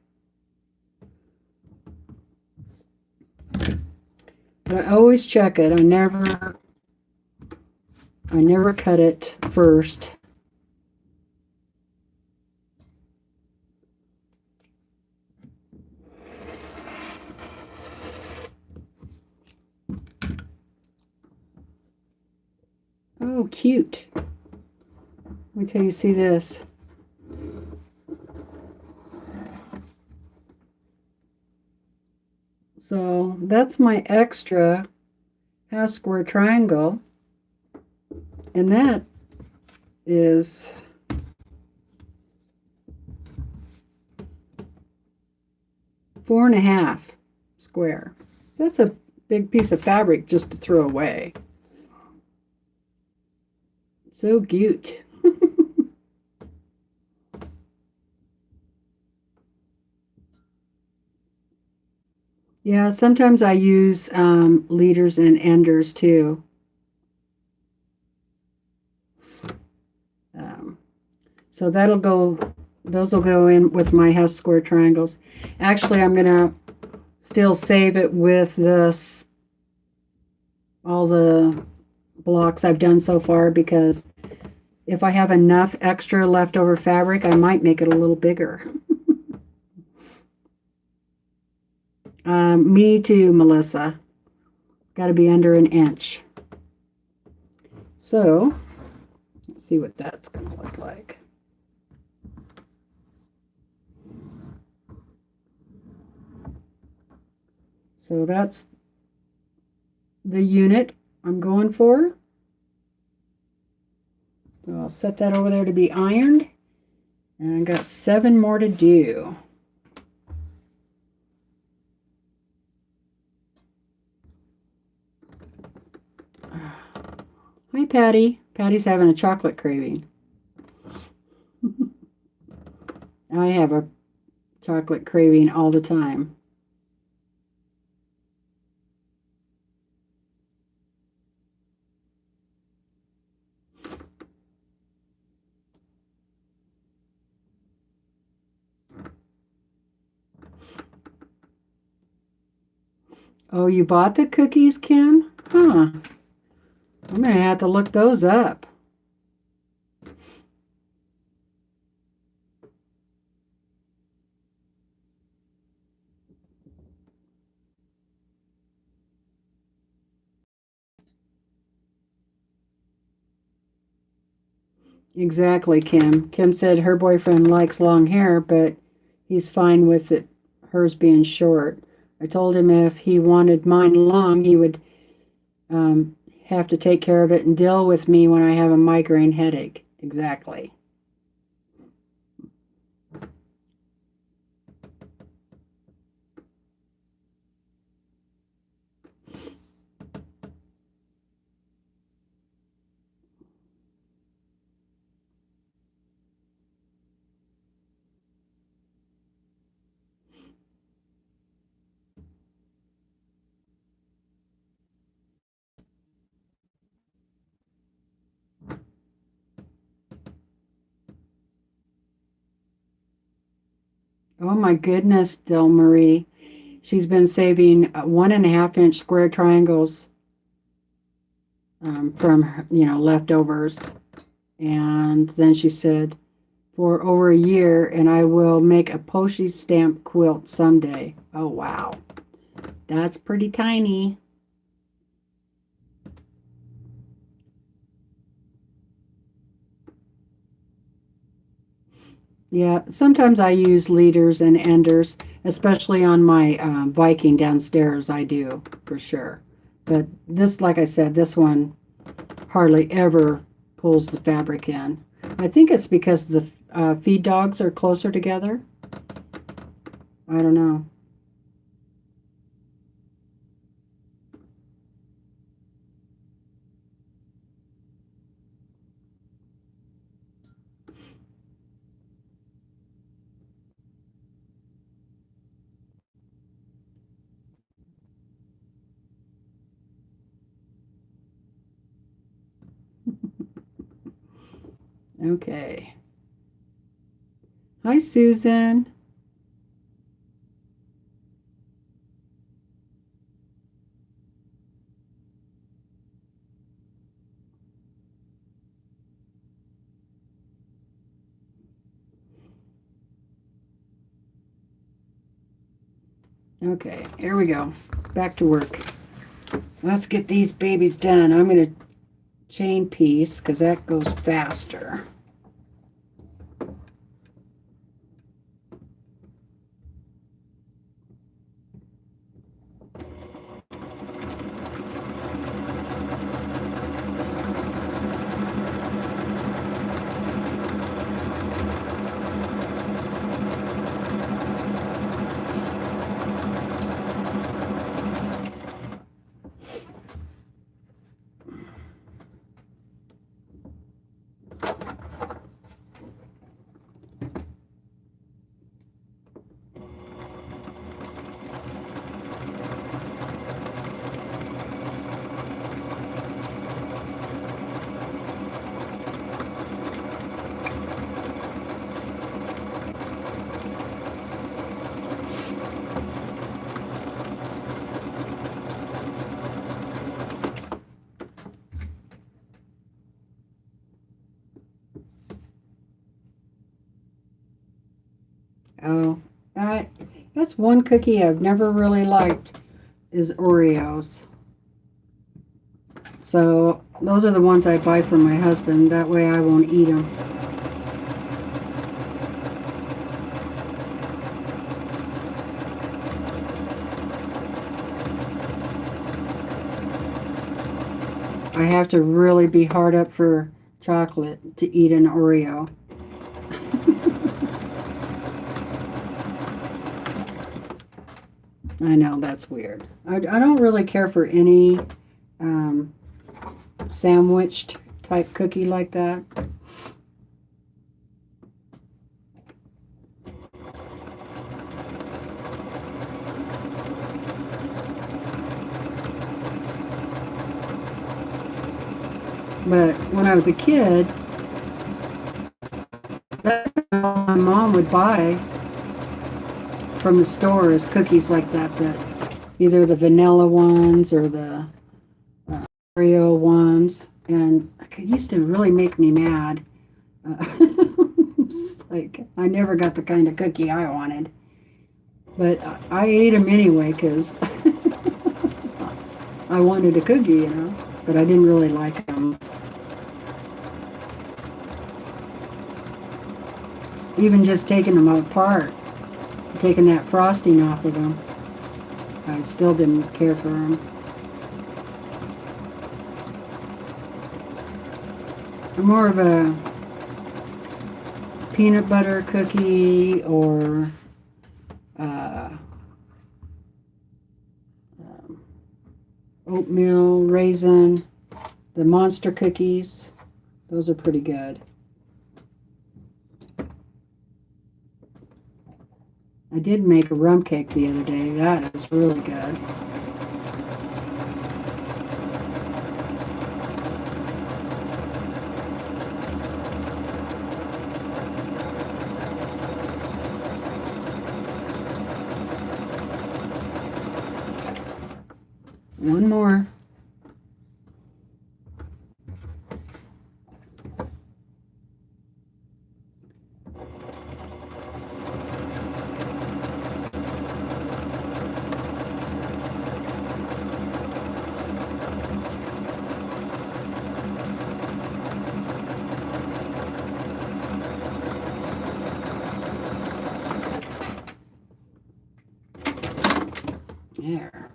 But I always check it. I never cut it first. Oh, cute. Wait till you see this. So that's my extra half square triangle, and that is four and a half square. So that's a big piece of fabric just to throw away. So cute. Yeah, sometimes I use leaders and enders too. So those will go in with my half square triangles. Actually, I'm gonna still save it with this, all the blocks I've done so far, because if I have enough extra leftover fabric, I might make it a little bigger. Me too, Melissa. Got to be under an inch. So, let's see what that's going to look like. So that's the unit I'm going for. So I'll set that over there to be ironed. And I got 7 more to do. Hi, Patty. Patty's having a chocolate craving. I have a chocolate craving all the time. Oh, you bought the cookies, Kim? Huh. I'm gonna have to look those up. Exactly, Kim. Kim said her boyfriend likes long hair, but he's fine with hers being short. I told him if he wanted mine long, he would um, have to take care of it and deal with me when I have a migraine headache. Exactly. Oh my goodness, Del Marie. She's been saving 1.5 inch square triangles from leftovers. And then she said, for over a year, and I will make a postage stamp quilt someday. Oh, wow. That's pretty tiny. Yeah, sometimes I use leaders and enders, especially on my Viking downstairs. I do, for sure. But this, like I said, this one hardly ever pulls the fabric in. I think it's because the feed dogs are closer together. I don't know. Okay. Hi, Susan. Okay, here we go. Back to work. Let's get these babies done. I'm going to chain piece because that goes faster. Oh, that's one cookie I've never really liked is Oreos. So those are the ones I buy for my husband. That way I won't eat them. I have to really be hard up for chocolate to eat an Oreo. I know that's weird. I don't really care for any um, sandwiched type cookie like that. But when I was a kid, that's what my mom would buy from the store is cookies like that that either the vanilla ones or the Oreo ones, and it used to really make me mad. It's like I never got the kind of cookie I wanted, but I ate them anyway because I wanted a cookie, you know, but I didn't really like them. Even just taking them apart, taking that frosting off of them, I still didn't care for them. I'm more of a peanut butter cookie or oatmeal raisin, the monster cookies. Those are pretty good. I did make a rum cake the other day. That is really good. One more. There.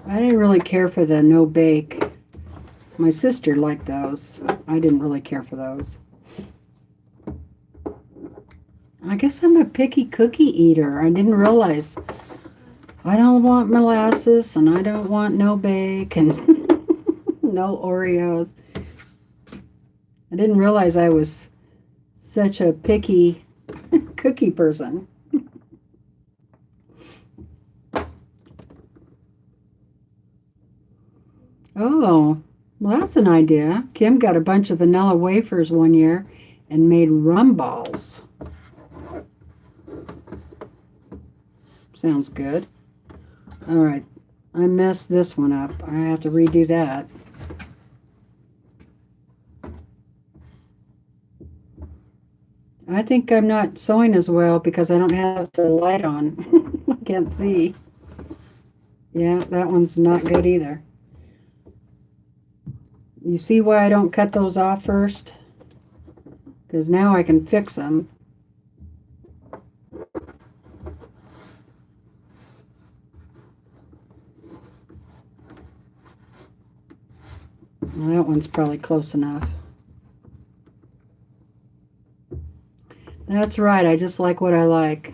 I didn't really care for the no bake. My sister liked those. I didn't really care for those. I guess I'm a picky cookie eater. I didn't realize I don't want molasses and I don't want no bake and no Oreos. I didn't realize I was such a picky cookie person. Oh, well, that's an idea. Kim got a bunch of vanilla wafers one year and made rum balls. Sounds good. All right, I messed this one up. I have to redo that. I think I'm not sewing as well because I don't have the light on. I can't see. Yeah, that one's not good either. You see why I don't cut those off first? Because now I can fix them. Well, that one's probably close enough. That's right, I just like what I like.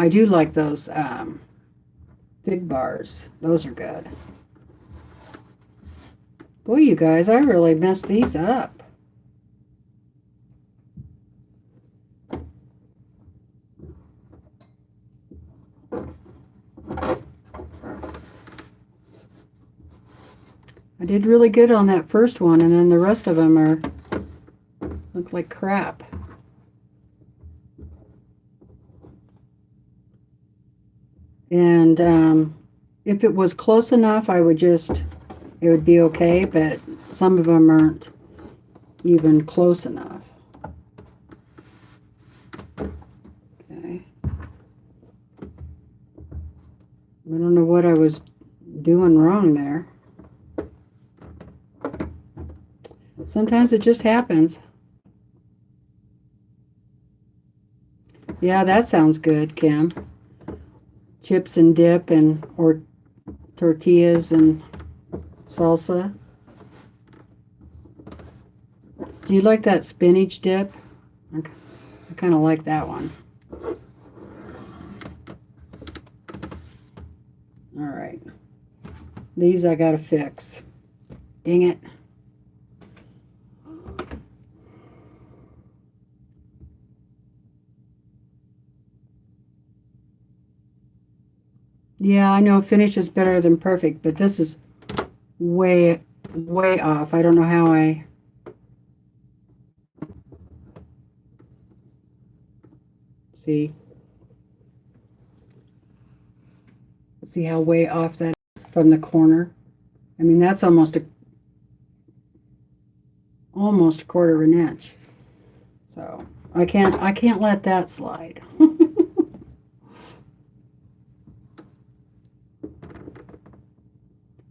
I do like those fig bars. Those are good. Boy, you guys, I really messed these up. I did really good on that first one, and then the rest of them look like crap. And if it was close enough, it would be okay, but some of them aren't even close enough. Okay. I don't know what I was doing wrong there. Sometimes it just happens. Yeah, that sounds good, Kim. Chips and dip or tortillas and salsa. Do you like that spinach dip? I kind of like that one. All right. These I gotta fix. Dang it. Yeah, I know finish is better than perfect, but this is way, way off. I don't know how I see. See how way off that is from the corner. I mean, that's almost a quarter of an inch. So I can't let that slide.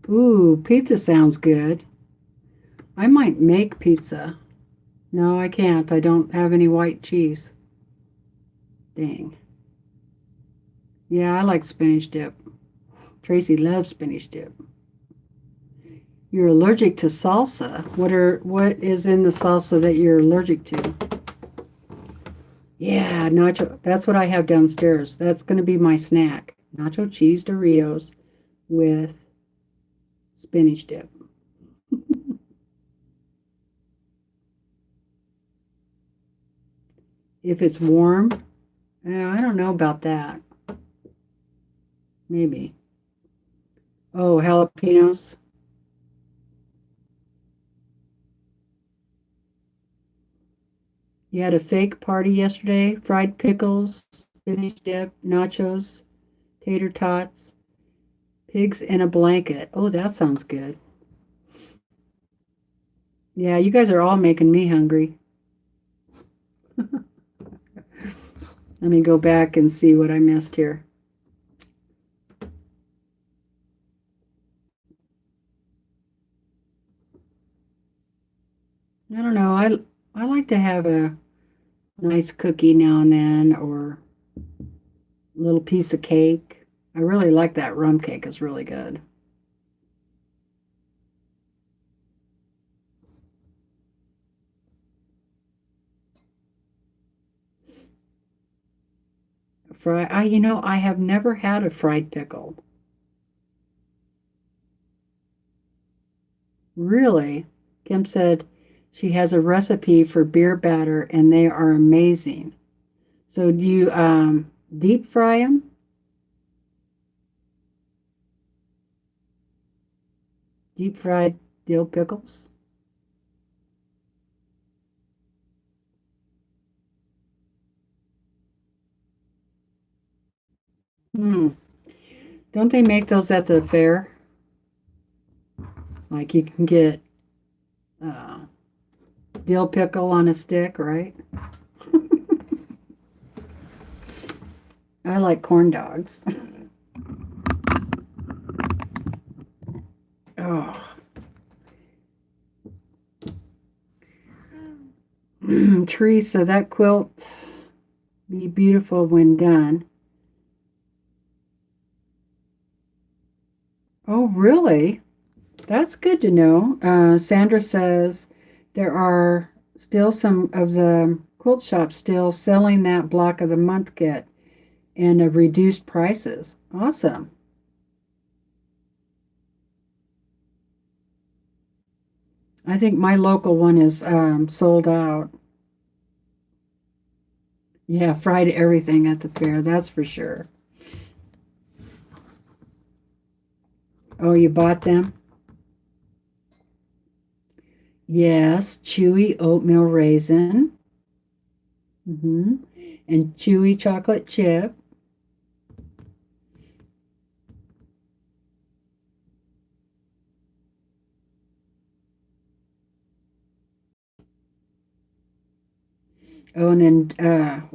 Ooh, pizza sounds good. I might make pizza. No, I can't. I don't have any white cheese. Dang. Yeah, I like spinach dip. Tracy loves spinach dip. You're allergic to salsa. What is in the salsa that you're allergic to? Yeah, nacho. That's what I have downstairs. That's going to be my snack. Nacho cheese Doritos with spinach dip. If it's warm, I don't know about that. Maybe. Oh, jalapenos. You had a fake party yesterday. Fried pickles, spinach dip, nachos, tater tots, pigs in a blanket. Oh, that sounds good. Yeah, you guys are all making me hungry. Let me go back and see what I missed here. I don't know. I like to have a nice cookie now and then or a little piece of cake. I really like that rum cake. It's really good. I have never had a fried pickle. Really? Kim said she has a recipe for beer batter and they are amazing. So do you deep fry them? Deep fried dill pickles? Hmm. Don't they make those at the fair? Like you can get uh, dill pickle on a stick, right? I like corn dogs. Oh, Teresa, that quilt be beautiful when done. Oh, really? That's good to know. Sandra says there are still some of the quilt shops still selling that block of the month kit and reduced prices. Awesome. I think my local one is sold out. Yeah, fried everything at the fair, that's for sure. Oh, you bought them? Yes, chewy oatmeal raisin. Hmm. And chewy chocolate chip. Oh, and then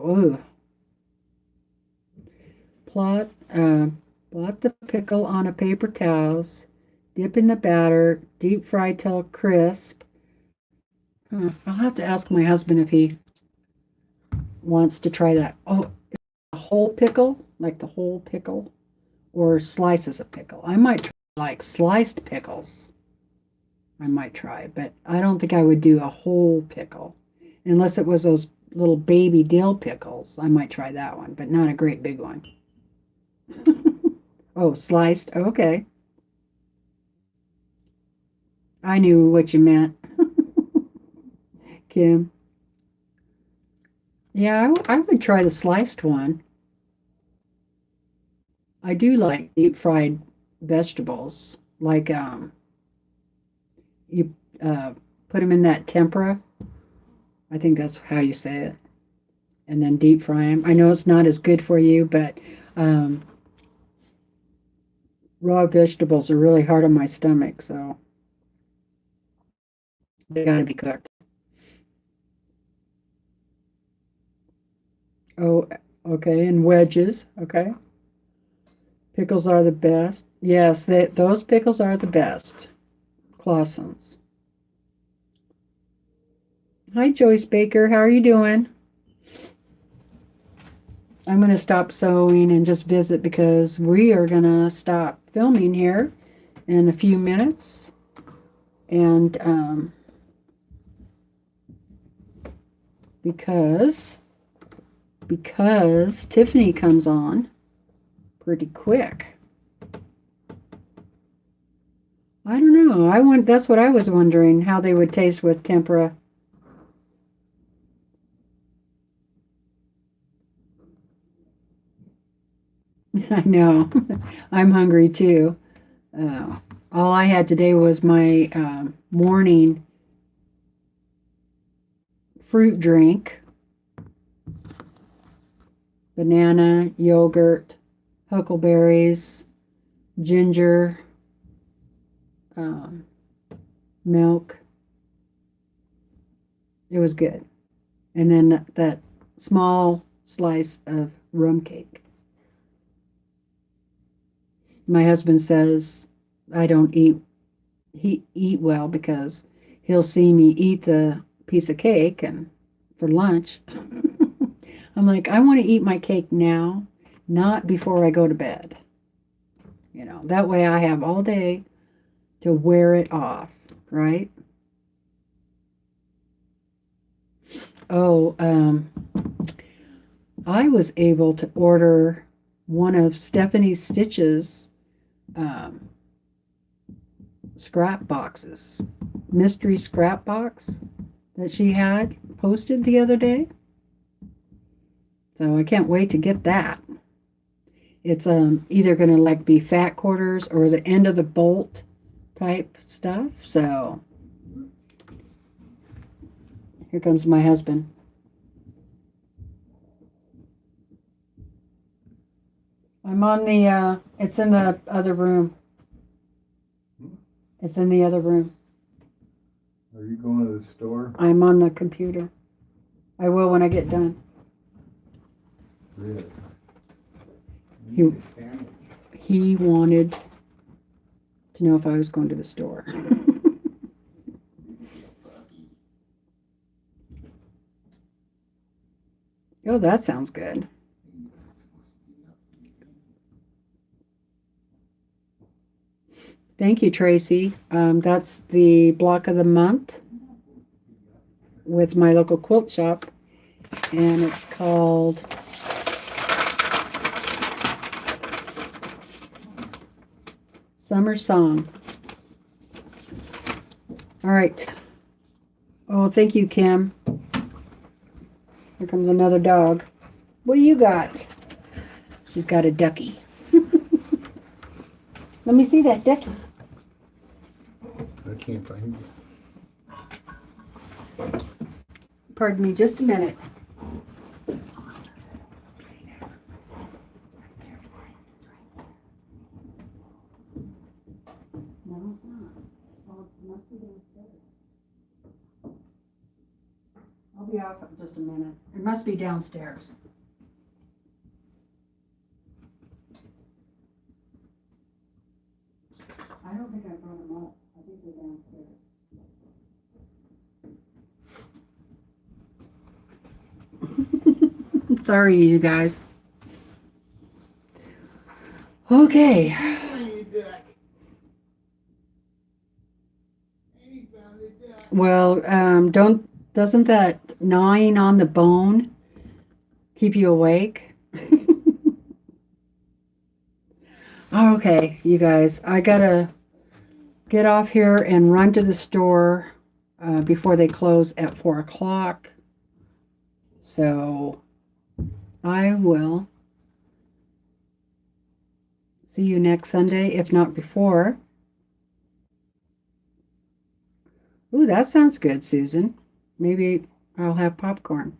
plot blot the pickle on a paper towels, dip in the batter, deep fry till crisp. I'll have to ask my husband if he wants to try that. Oh, a whole pickle, like the whole pickle, or slices of pickle. I might try like sliced pickles. I might try, but I don't think I would do a whole pickle unless it was those little baby dill pickles. I might try that one, but not a great big one. Oh, sliced. Okay. I knew what you meant, Kim. Yeah, I would try the sliced one. I do like deep fried vegetables, like you put them in that tempera. I think that's how you say it. And then deep fry them. I know it's not as good for you, but raw vegetables are really hard on my stomach, so they gotta be cooked. Oh, okay, and wedges. Okay, pickles are the best. Yes, those pickles are the best. Clausen's. Hi, Joyce Baker. How are you doing? I'm going to stop sewing and just visit because we are going to stop filming here in a few minutes. And because Tiffany comes on pretty quick. I don't know. That's what I was wondering, how they would taste with tempura. I know. I'm hungry too. All I had today was my morning fruit drink. Banana, yogurt, huckleberries, ginger, milk. It was good. And then that small slice of rum cake. My husband says I don't eat well because he'll see me eat the piece of cake and for lunch. I'm like, I want to eat my cake now, not before I go to bed. That way I have all day to wear it off, right? Oh, I was able to order one of Stephanie Stitch's scrap boxes, mystery scrap box that she had posted the other day. So I can't wait to get that. It's either going to be fat quarters or the end of the bolt type stuff. So here comes my husband. I'm on the it's in the other room. It's in the other room. Are you going to the store? I'm on the computer. I will when I get done. Really? He wanted to know if I was going to the store. Oh, that sounds good. Thank you, Tracy. That's the block of the month with my local quilt shop, and it's called Summer Song. All right. Oh, thank you, Kim. Here comes another dog. What do you got? She's got a ducky. Let me see that ducky. I can't find it. Pardon me just a minute. No, it's not. Oh, it must be downstairs. I'll be off in just a minute. It must be downstairs. I don't think I brought them up. I think they're downstairs. Sorry, you guys. Okay. Well, doesn't that gnawing on the bone keep you awake? Okay, you guys, I gotta get off here and run to the store before they close at 4 o'clock. So I will see you next Sunday, if not before. Ooh, that sounds good, Susan. Maybe I'll have popcorn.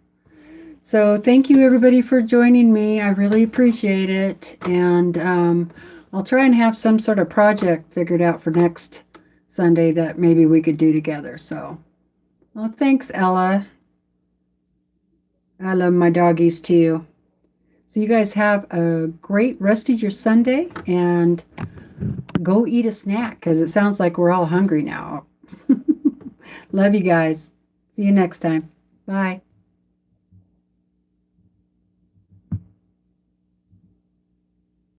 So thank you everybody for joining me. I really appreciate it. And I'll try and have some sort of project figured out for next Sunday that maybe we could do together. So, well, thanks, Ella. I love my doggies too. So you guys have a great rest of your Sunday and go eat a snack because it sounds like we're all hungry now. Love you guys. See you next time. Bye.